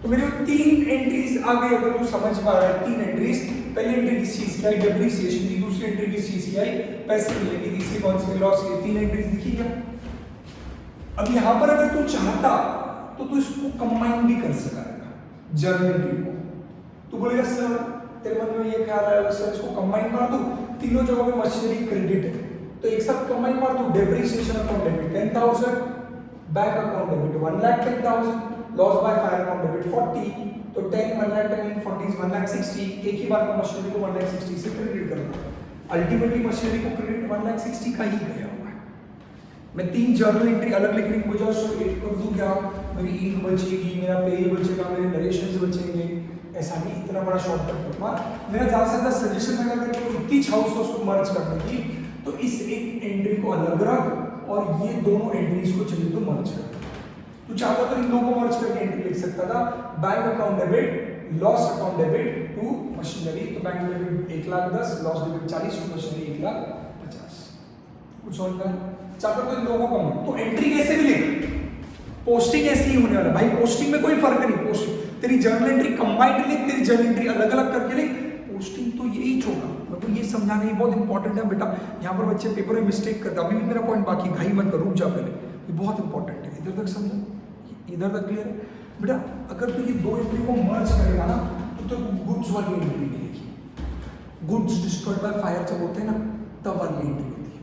तो मेरे 3 एंट्रीज आ गई, अगर तू समझ पा रहा है। 3 एंट्रीज, पहली एंट्री किस चीज की आई? डेप्रिसिएशन की, दूसरी एंट्री किस चीज की आई? पैसे मिलने की, तीसरी कौन सी? लॉस की। 3 एंट्रीज दिखी क्या? अब यहाँ पर अगर तू चाहता तो तू इसको कंबाइन भी कर सकता है जर्नल एंट्री को। तू बोलेगा सर तेरे मन में ये ख्याल आया सर इसको कंबाइन मार दूं, तीनों जगह पे मशीनरी क्रेडिट है तो एक साथ कंबाइन मार दूं। Depreciation account debit 10,000, bank account debit 1,10,000, loss by fire account debit 40, तो 10 1,10 40 1,60। एक ही बार में मशीनरी को 1,60 से क्रेडिट करना, अल्टीमेटली मशीनरी को क्रेडिट 1,60 का ही गया हुआ है। मैं 3 जर्नल एंट्री अलग लिखने की बजाय उसको एक कर दूं, क्या मेरी इंक बचेगी, मेरा पेज बचेगा, मेरे नरेशंस बचेंगे। ऐसा नहीं, इतना बड़ा शॉर्टकट बता। मेरा ज्यादा से ज्यादा सजेशन है अगर कोई इतनी इच्छा हो उसको मर्ज करने की तो इस एक एंट्री को अलग रख और ये दोनों एंट्रीज को चाहिए तो मर्ज कर। तू चाहता तो इन दोनों को मर्ज करके एंट्री लिख सकता था, bank account debit, loss account debit to machinery. तो bank debit 1,10,000, loss debit 40, to machinery 1,50,000। कुछ समझ में चाहता तो इन दोनों को मर्ज। तो एंट्री कैसे भी लिख, पोस्टिंग ऐसी ही होने वाला भाई, पोस्टिंग में कोई फर्क नहीं। पोस्टिंग तेरी जर्नल एंट्री कंबाइंड लिख, तेरी जर्नल एंट्री अलग अलग करके लिख, पोस्टिंग तो यही छोड़ा। मैं तो ये समझाने बहुत इंपॉर्टेंट है बेटा, यहाँ पर बच्चे पेपर में मिस्टेक करते हैं। अभी भी मेरा पॉइंट बाकी, घाई मत कर, रुक जा पहले, ये बहुत इंपॉर्टेंट है। इधर तक समझा, इधर तक क्लियर है बेटा। अगर तू ये 2 एंट्री को मर्ज करेगा ना तो गुड्स वाली एंट्री मिलेगी। गुड्स डिस्ट्रॉयड बाय फायर जब होते हैं ना तब वाली एंट्री होती है।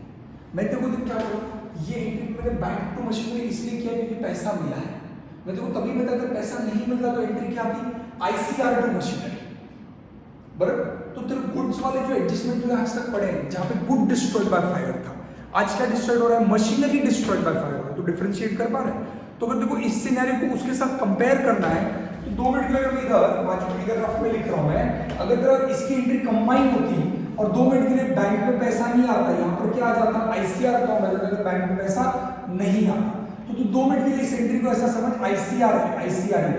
मैं तेरे को क्या करूँ, ये एंट्री मैंने बैंक टू मशीनरी इसलिए किया क्योंकि पैसा मिला है। मैं देखो तभी बता, अगर पैसा नहीं मिलता तो एंट्री क्या आती? ICR to machinery. बराबर, तो तेरे गुड्स वाले जो एडजस्टमेंट जो आज तक पड़े हैं, जहां पे गुड डिस्ट्रॉयड बाय फायर था, आज क्या डिस्ट्रॉयड हो रहा है? मशीनरी डिस्ट्रॉयड बाय फायर हो रहा है। तो डिफरेंशिएट कर पा रहे हैं? तो अगर देखो इस सिनेरियो को उसके साथ कंपेयर करना है तो 2 मिनट के लिए मैं इधर रफ में लिख रहा हूं मैं, अगर तेरा इसकी एंट्री कंबाइन होती और 2 मिनट के लिए बैंक में पैसा नहीं आता, यहाँ पर क्या आ जाता? आईसीआर अकाउंट आ जाता। अगर बैंक में पैसा नहीं आता तो तू 2 मिनट के लिए इस एंट्री को ऐसा समझ आईसीआर है, आईसीआर है।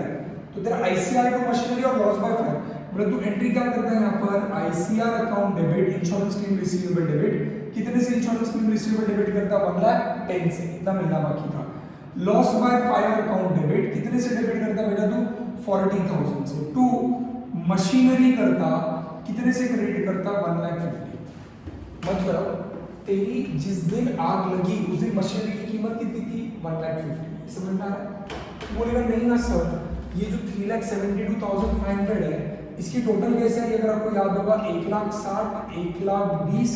तो तेरा आईसीआर टू मशीनरी और लॉस बाय फायर, मतलब तू एंट्री क्या करता है यहाँ पर? ICR account debit, insurance claim receivable debit. कितने से इंश्योरेंस क्लेम रिसीवेबल डेबिट करता? 1,10,000 से, इतना मिलना बाकी था। Loss by fire account debit कितने से डेबिट करता बेटा तू? 40,000 से। टू मशीनरी करता कितने से क्रेडिट करता? 1,50,000। मतलब तेरी जिस दिन आग लगी उस दिन मशीनरी की कीमत कितनी थी? 1,50,000। समझ में आ रहा है? बोलेगा नहीं ना सर, ये जो 3,72,500 है इसकी टोटल कैसे है? अगर आपको याद होगा 1,60,000, 1,20,000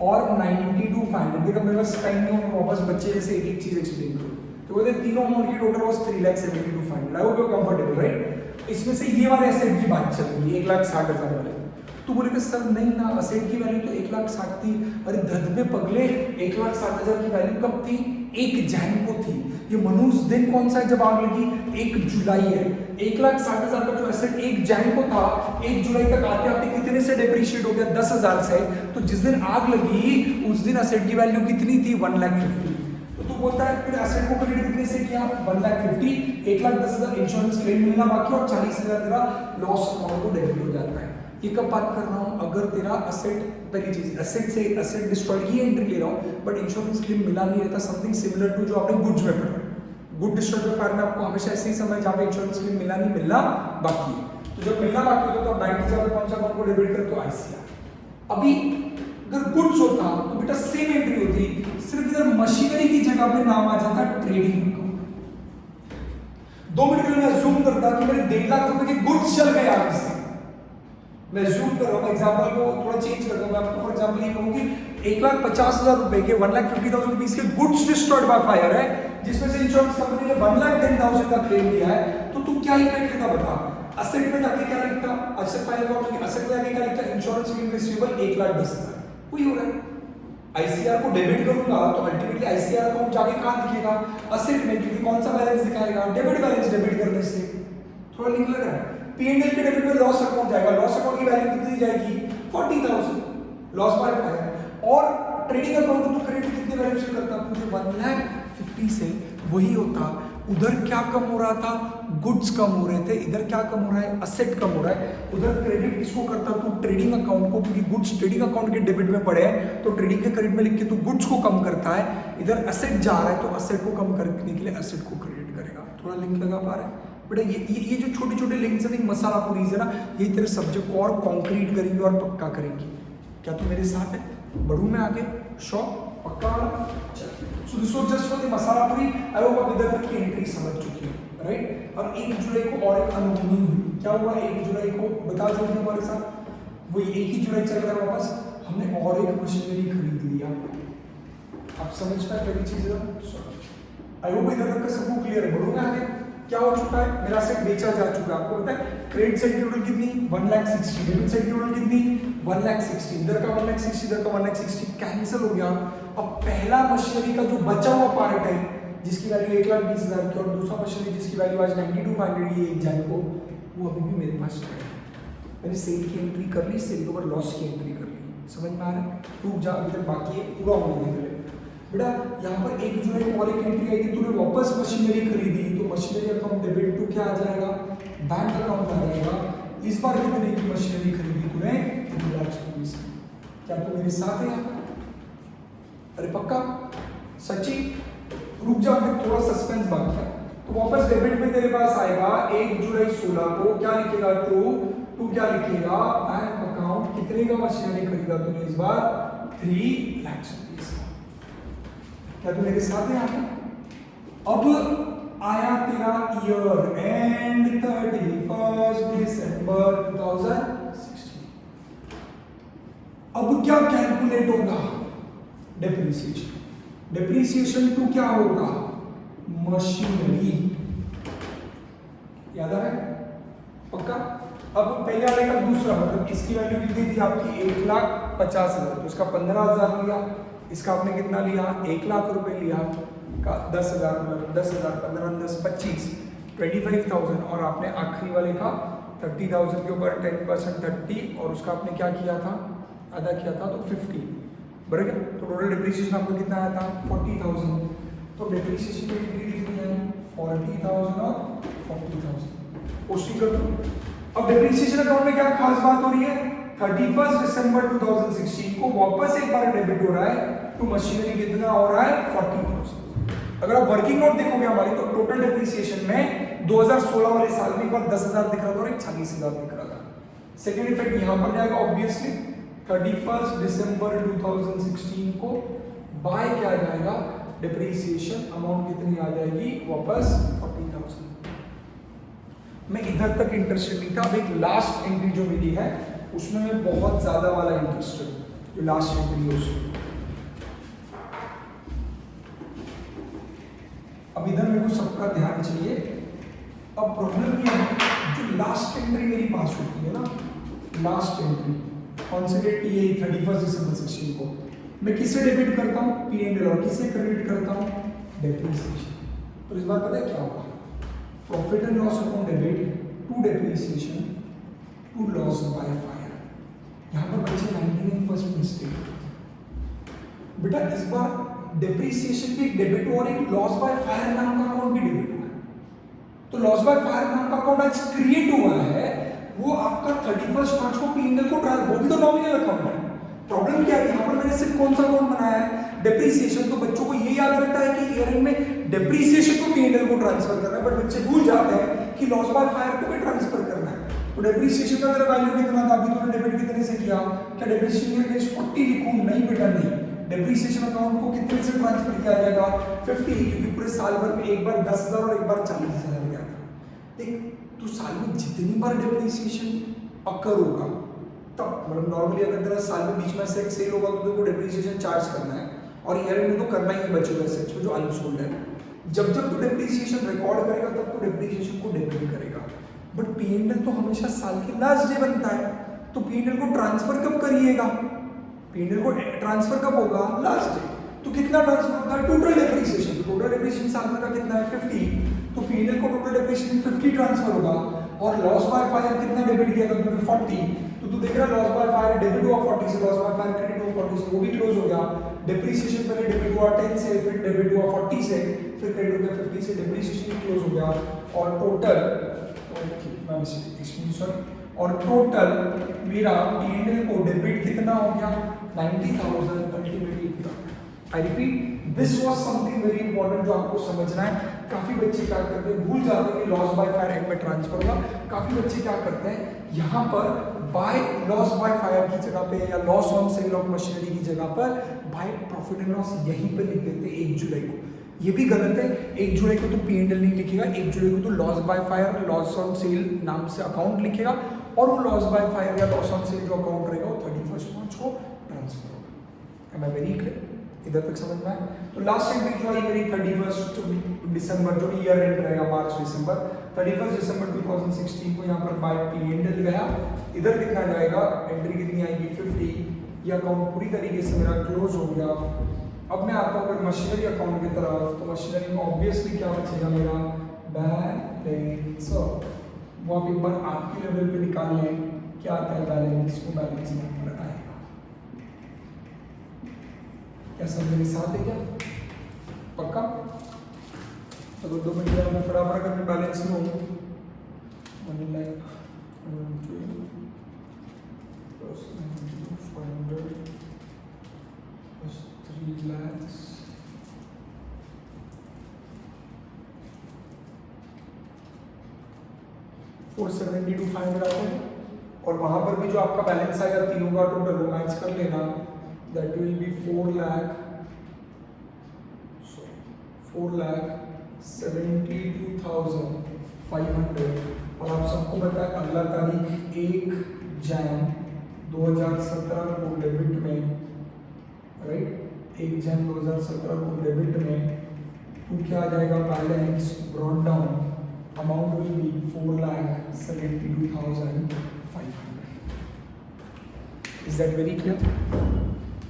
और 92,500। देखो मेरे पास टाइम नहीं है, वापस बच्चे जैसे एक एक चीज एक्सप्लेन करूँ। तो बोलते तीनों अमाउंट की total was 3,72,500। I hope you are comfortable, right? इसमें से ये वाले एसेट की बात चल रही है 1,60,000 वाले। तो बोलेगा सर नहीं ना, असेट की वैल्यू तो 1,60,000 थी। अरे धद पे पगले, 1,60,000 की वैल्यू कब थी? 1 जैन को थी। ये मनुष दिन कौन सा है जब आग लगी? 1 जुलाई है। 1,60,000 का जो एसेट 1 जैन को था, 1 जुलाई तक आते आते कितने से डेप्रिशिएट हो गया? 10,000 से। तो जिस दिन आग लगी उस दिन एसेट की वैल्यू कितनी थी? 1,50,000। तो तू बोलता है फिर एसेट को क्रेडिट कितने से किया? 1,50,000। 1,10,000 इंश्योरेंस क्लेम मिलना बाकी और 40,000 तेरा लॉस अकाउंट को डेबिट हो जाता है। ये कब बात कर रहा हूँ? अगर तेरा असेट, पहली चीज एसेट से असेट डिस्ट्रॉय की एंट्री ले रहा हूँ बट इंश्योरेंस क्लेम मिला नहीं रहता, समथिंग सिमिलर टू जो आपने गुड्स में पढ़ा। गुड डिस्ट्रॉय के फायर में आपको हमेशा ऐसे ही समय जहाँ पे इंश्योरेंस क्लेम मिला नहीं, मिलना बाकी है। तो जब मिलना बाकी होता है तो बैंक से कौन सा अकाउंट को डेबिट कर? तो आईसीआर। अभी अगर गुड्स होता तो बेटा सेम एंट्री होती, सिर्फ इधर मशीनरी की जगह पे नाम आ जाता ट्रेडिंग अकाउंट। 2 मिनट के लिए मैं जूम करता कि मेरे 1.5 लाख रुपए के गुड्स चल गए आगे से। मैं जूम कर रहा हूँ, एग्जांपल को थोड़ा चेंज कर रहा हूँ। मैं आपको फॉर एग्जांपल ये कहूँ कि 1,50,000 रुपए के 1,50,000 रुपीस के गुड्स डिस्ट्रॉयड बाय फायर है, जिसमें से इंश्योरेंस कंपनी ने 1,10,000 का क्लेम दिया है। तो तू क्या इफेक्ट लेता बता? असेट में जाके क्या लिखता? असेट फाइल अकाउंट में असेट में जाके क्या लिखता? Insurance claim receivable 1,10,000। वही हो रहा है। आईसीआर को डेबिट करूंगा तो अल्टीमेटली आईसीआर अकाउंट जाके कहां दिखेगा? असेट में, क्योंकि कौन सा बैलेंस दिखाएगा? Debit balance. डेबिट करने से थोड़ा लिंक लग रहा है। P&L के डेबिट में लॉस अकाउंट जाएगा, लॉस अकाउंट की वैल्यू कितनी जाएगी? 40,000 लॉस बाय फायर। और ट्रेडिंग अकाउंट को तो क्रेडिट कितने वैल्यू से करता? पूरे 1,50,000 से। वही होता, उधर क्या कम हो रहा था? गुड्स कम हो रहे थे। इधर क्या कम हो रहा है? असेट कम हो रहा है। उधर क्रेडिट किसको करता? तू ट्रेडिंग अकाउंट को, क्योंकि गुड्स ट्रेडिंग अकाउंट के डेबिट में पड़े हैं तो ट्रेडिंग के क्रेडिट में लिख के तू गुड्स को कम करता है। इधर असेट जा रहा है तो असेट को कम करने के लिए असेट को क्रेडिट करेगा। थोड़ा लिंक लगा पा रहा है बेटा? ये जो छोटे छोटे लिंक्स हैं, मसाला पूरी है ना, ये तेरे सब्जेक्ट को और कॉन्क्रीट करेंगे और पक्का करेंगे। क्या तू मेरे साथ है? बढ़ू मैं आगे? श्योर? पक्का वाला? चल। So this was just for the masala puri. I hope आप इधर तक की एंट्री समझ चुकी है, राइट? और 1 जुलाई को और एक अनहोनी हुई। क्या हुआ 1 जुलाई को? बता जल्दी हमारे साथ। वही 1 ही जुलाई चल रहा है वापस, हमने और एक मशीनरी खरीद लिया। आप समझ पाए पहली चीज? आई होप इधर तक का सबको क्लियर है। बढ़ू मैं आगे? क्या हो चुका है? मेरा सेट बेचा जा चुका है। आपको पता है क्रेडिट साइड की टोटल कितनी? 1,60,000। डेबिट साइड की टोटल कितनी? 1,60,000। इधर का 1,60,000, इधर का 1,60,000 कैंसिल हो गया। अब पहला मशीनरी का जो बचा हुआ पार्ट है जिसकी वैल्यू 1,20,000 की और दूसरा मशीनरी जिसकी वैल्यू आज 92,500 ये 1 जन को, वो अभी भी मेरे पास है। मैंने सेल की एंट्री कर ली, सेल के ऊपर लॉस की एंट्री कर ली। समझ में आ रहा है? टूट जा, अभी तक बाकी है, पूरा होने के लिए बेटा। यहाँ पर 1 जुलाई को और एक एंट्री आएगी, तूने वापस मशीनरी खरीदी तो मशीनरी अकाउंट डेबिट टू क्या आ जाएगा? बैंक अकाउंट आ जाएगा। इस बार कितने की मशीनरी खरीदी तूने? 2,20,000। क्या तू मेरे साथ है यहाँ? अरे पक्का? सच्ची? रुक जा, थोड़ा सस्पेंस बाकी है। तो वापस डेबिट में तेरे पास आएगा 1 जुलाई 16 को। क्या लिखेगा तू क्या लिखेगा? Bank account. कितने का मशीनरी खरीदा तूने इस बार? 3 लाख रुपीस। क्या तू मेरे साथ है यहाँ पे? अब आया तेरा ईयर एंड 31 दिसंबर 2016। अब क्या कैलकुलेट होगा? डेप्रिसिएशन। डेप्रिसिएशन टू क्या होगा? मशीनरी। याद आ रहा है? पक्का? अब पहले वाले का दूसरा, मतलब इसकी वैल्यू कितनी थी आपकी? 1,50,000। तो इसका 15,000 लिया, इसका आपने कितना लिया? 1 लाख रुपए लिया का 10,000, मतलब 10,000 15 10 25 25,000 और आपने आखिरी वाले का 30,000 के ऊपर 10% 30 और उसका आपने क्या किया था? अदा किया था तो 50 बराबर। तो टोटल डिप्रिसिएशन आपको कितना आया था? 40,000। तो डिप्रिसिएशन की डिग्री कितनी है? 40,000 और 40,000। पुष्टि कर दो। अब डिप्रिसिएशन अकाउंट में क्या खास बात हो रही है? 31 दिसंबर 2016 को वापस एक बार डेबिट हो रहा है तो मशीनरी कितना हो रहा है? 40,000। अगर आप वर्किंग नोट देखोगे हमारी तो टोटल डिप्रिसिएशन में 2016 वाले साल में एक बार 10,000 दिख रहा था और एक 40,000 दिख रहा था। सेकेंड इफेक्ट यहां पर जाएगा ऑब्वियसली। 31 दिसंबर 2016 को बाय क्या जाएगा, डिप्रीसिएशन अमाउंट कितनी आ जाएगी वापस 40,000। मैं इधर तक इंटरेस्टेड नहीं था। अब एक लास्ट एंट्री जो मेरी है उसमें मैं बहुत ज्यादा वाला इंटरेस्टेड हूँ, जो लास्ट एंट्री है उसमें। अब इधर मेरे को सबका ध्यान चाहिए। अब प्रॉब्लम ये है, जो लास्ट एंट्री मेरी पास होती है ना, लास्ट एंट्री कौन से डेट की है, 31 दिसंबर 16 को, मैं किससे डेबिट करता हूँ, P&L, और किससे क्रेडिट करता हूँ, डेप्रिसिएशन। तो इस बार पता है क्या होगा, profit and loss account debit to depreciation to loss by fire. यहाँ पर बच्चे 99% मिस्टेक। बेटा इस बार डेप्रिसिएशन भी एक डेबिट और एक लॉस बाय फायर नाम का अकाउंट भी डेबिट हुआ है। तो लॉस बाय फायर नाम का अकाउंट आज क्रिएट हुआ है, वो आपका 31 मार्च को P&L को वो भी तो नॉमिनल अकाउंट है। प्रॉब्लम क्या है, यहाँ पर मैंने सिर्फ कौन सा अकाउंट बनाया है, डेप्रिसिएशन। तो बच्चों को ये याद रहता है कि ईयर एंड में डेप्रिसिएशन को P&L को ट्रांसफर करना है, बट बच्चे भूल जाते हैं कि लॉस बाय फायर को भी ट्रांसफर करना है। तो डेप्रिसिएशन का तेरा वैल्यू कितना था, अभी तूने डेबिट कितने से किया, क्या डेप्रिसिएशन अगेंस्ट 40 लिखूं, नहीं बेटा नहीं। डेप्रिसिएशन अकाउंट को कितने से ट्रांसफर किया जाएगा, 50, क्योंकि पूरे साल भर में एक बार 10,000 और एक बार 40,000 गया था। देख तो साल में जितनी बार डेप्रिसिएशन अकर होगा, तब मतलब नॉर्मली अगर तेरा साल में बीच में से सेल होगा तो तेरे को डेप्रिसिएशन चार्ज करना है, और ईयर में तो करना ही बचेगा एसेट्स में जो अनसोल्ड है। जब जब तू डेप्रिसिएशन रिकॉर्ड करेगा तब तो डेप्रिसिएशन को डेबिट करेगा। बट P&L तो हमेशा साल के लास्ट डे बनता है, तो P&L को ट्रांसफर कब करिएगा, P&L को ट्रांसफर कब होगा, लास्ट डे। तो कितना ट्रांसफर होगा, टोटल डेप्रिसिएशन। टोटल डेप्रिसिएशन साल भर का कितना है, 50। तो P&L को टोटल डेप्रिसिएशन 50 ट्रांसफर होगा, और लॉस बाय फायर कितना डेबिट किया था तुमने, 40। तो तू देख रहा है लॉस बाय फायर डेबिट हुआ 40 से, लॉस बाय फायर क्रेडिट हुआ 40 से, वो भी क्लोज हो गया। डेप्रिसिएशन पहले डेबिट हुआ 10 से, फिर डेबिट हुआ 40 से, फिर क्रेडिट हो गया 50 से, डेप्रिसिएशन क्लोज हो गया। और टोटल और टोटल मेरा P&L को डेबिट कितना हो गया, 90,000 ultimately. I repeat, this was something very important जो आपको समझना है। काफी बच्चे क्या करते हैं, भूल जाते हैं कि लॉस बाय फायर एक में ट्रांसफर होगा। काफी बच्चे क्या करते हैं, यहाँ पर बाय लॉस बाय फायर की जगह पे या loss on sale of machinery की जगह पर बाय प्रॉफिट एंड लॉस यहीं पे लिख देते हैं 1 जुलाई को। ये भी गलत है। 1 जुलाई को तो P&L नहीं लिखेगा, 1 जुलाई को तो loss by fire loss on sale नाम से अकाउंट लिखेगा, और वो लॉस बाय फायर या लॉस ऑन सेल जो अकाउंट रहेगा वो 31 मार्च को ट्रांसफर होगा। एम आई वेरी क्लियर, इधर तक समझ में आए। तो लास्ट एंट्री जो आई मेरी 31 दिसंबर, जो ईयर एंड रहेगा मार्च दिसंबर, 31 दिसंबर 2016 को यहाँ पर बाय P&L गया। इधर कितना जाएगा, एंट्री कितनी आएगी, 50। ये अकाउंट पूरी तरीके से मेरा क्लोज हो गया। अब मैं आता हूँ अगर मशीनरी अकाउंट की तरफ, तो मशीनरी में ऑब्वियसली क्या बचेगा मेरा, बैलेंस। वो आप एक बार आपकी लेवल पे निकाल लें क्या आता है बैलेंस, को बैलेंस नंबर आएगा। क्या सब मेरे साथ है क्या, पक्का? तो 2 मिनट में फटाफट करके balance low. 1 lakh 3 lakhs 470 to 500 आते हैं। और वहां पर भी जो आपका बैलेंस आएगा तीनों का टोटल वो मैच कर लेना, दैट विल बी 4,72,500। और आप सबको पता है अगला तारीख 1 जनवरी 2017 को डेबिट में, राइट, 1 जनवरी 2017 को डेबिट में तो क्या आ जाएगा, balance brought down amount will be 4,72,500। Is that very clear?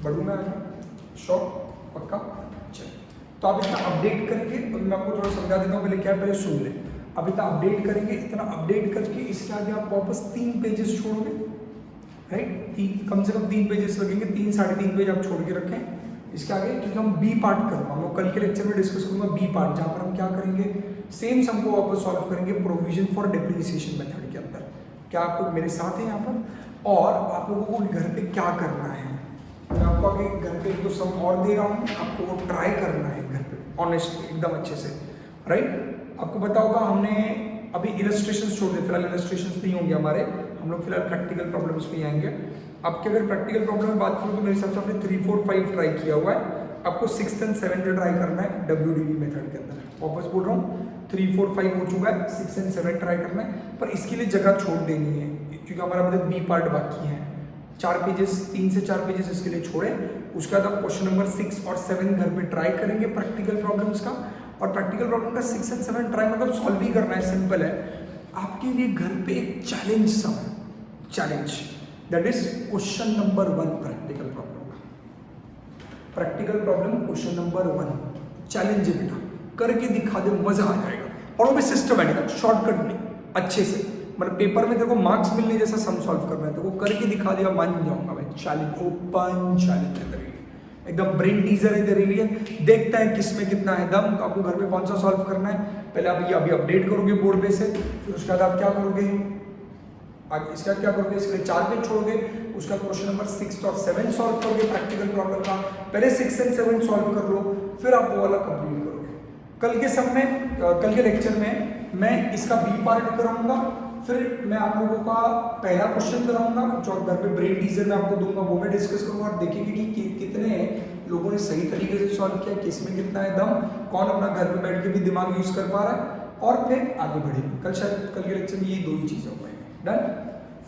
बढ़ू मैं आगे, श्योर, पक्का? चलिए, तो आप इतना अपडेट करेंगे, मैं आपको थोड़ा समझा देता हूँ, पहले क्या, पहले सुन ले। अब इतना अपडेट करेंगे, इतना अपडेट करके इसके आगे आप वापस 3 पेजेस छोड़ोगे, राइट? कम से कम 3 पेजेस लगेंगे, 3 साढ़े 3 पेज आप छोड़ के रखें इसके आगे, क्योंकि हम बी पार्ट करूँगा, मैं कल के लेक्चर में डिस्कस करूँगा बी पार्ट, जहाँ पर हम क्या करेंगे, सेम सम को वापस सॉल्व करेंगे प्रोविजन फॉर डेप्रिसिएशन मेथड के अंदर। क्या आप लोग मेरे साथ हैं यहाँ पर? और आप लोगों को घर पे क्या करना है, मैं आपको आगे घर पे 1-2 सम और दे रहा हूँ, आपको वो ट्राई करना है घर पे ऑनेस्टली एकदम अच्छे से, राइट? आपको पता होगा हमने अभी इलस्ट्रेशंस छोड़ दे, फिलहाल इलस्ट्रेशंस नहीं होंगे हमारे, हम लोग फिलहाल प्रैक्टिकल प्रॉब्लम्स पे आएंगे। अब की अगर प्रैक्टिकल प्रॉब्लम में बात करूँ तो मेरे हिसाब से आपने 3, 4, 5 ट्राई किया हुआ है, आपको 6th and 7th ट्राई करना है WDV मेथड के अंदर। वापस बोल रहा हूँ 3, 4, 5 हो चुका है, 6 and 7 ट्राई करना है, पर इसके लिए जगह छोड़ देनी है क्योंकि हमारा मतलब बी पार्ट बाकी है। 4 पेजेस, 3 से 4 पेजेस इसके लिए छोड़े। उसके बाद आप क्वेश्चन नंबर 6 और 7 घर पे ट्राई करेंगे प्रैक्टिकल प्रॉब्लम्स का। और प्रैक्टिकल प्रॉब्लम का 6 and 7 ट्राई मतलब सॉल्व ही करना है, सिंपल है। आपके लिए घर पे एक चैलेंज सम है, challenge, that is question number 1 practical problem का। Practical problem question number 1 challenge है बेटा, करके दिखा दे, मजा आ जाएगा। और वो भी सिस्टमैटिक, शॉर्टकट नहीं, अच्छे से, मतलब पेपर में तेरे को मार्क्स मिलने जैसा सम सॉल्व करना है, तो वो करके दिखा दिया, मान जाऊंगा मैं। चैलेंज, ओपन चैलेंज है तेरे लिए, एकदम ब्रेन टीजर है तेरे लिए। देखता है किसमें कितना है दम, तो आपको घर पे कौन सा सॉल्व करना है। पहले आप ये अभी अपडेट करोगे बोर्ड पे से, फिर उसके बाद आप क्या करोगे, आगे इसका क्या करोगे, इसके लिए 4 पेज छोड़ोगे, उसका क्वेश्चन नंबर 6 और 7 सॉल्व करोगे प्रैक्टिकल प्रॉब्लम का। पहले 6 and 7 सॉल्व कर लो, फिर आप वो वाला कंप्लीट करोगे। कल के सब में, कल के लेक्चर में मैं इसका बी पार्ट कराऊंगा, फिर मैं आप लोगों का पहला क्वेश्चन कराऊंगा जो घर पे ब्रेन टीजर में आपको दूंगा, वो मैं डिस्कस करूंगा और देखेंगे कि कितने लोगों ने सही तरीके से सॉल्व किया, किसमें कितना है दम, कौन अपना घर पे बैठ के भी दिमाग यूज कर पा रहा है, और फिर आगे बढ़ेंगे। कल शायद कल के लेक्चर में ये 2 ही चीजें हो पाएंगे। Done,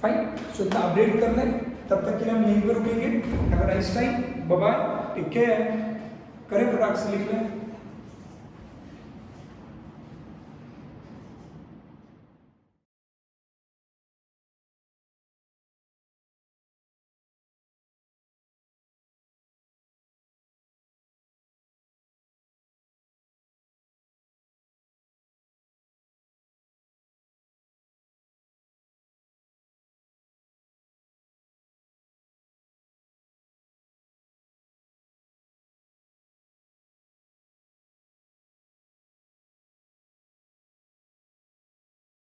fine. सो इतना अपडेट कर लें, तब तक के लिए हम यहीं पर रुकेंगे। Have a nice time, bye bye, take care. करें फटाक से लिख लें।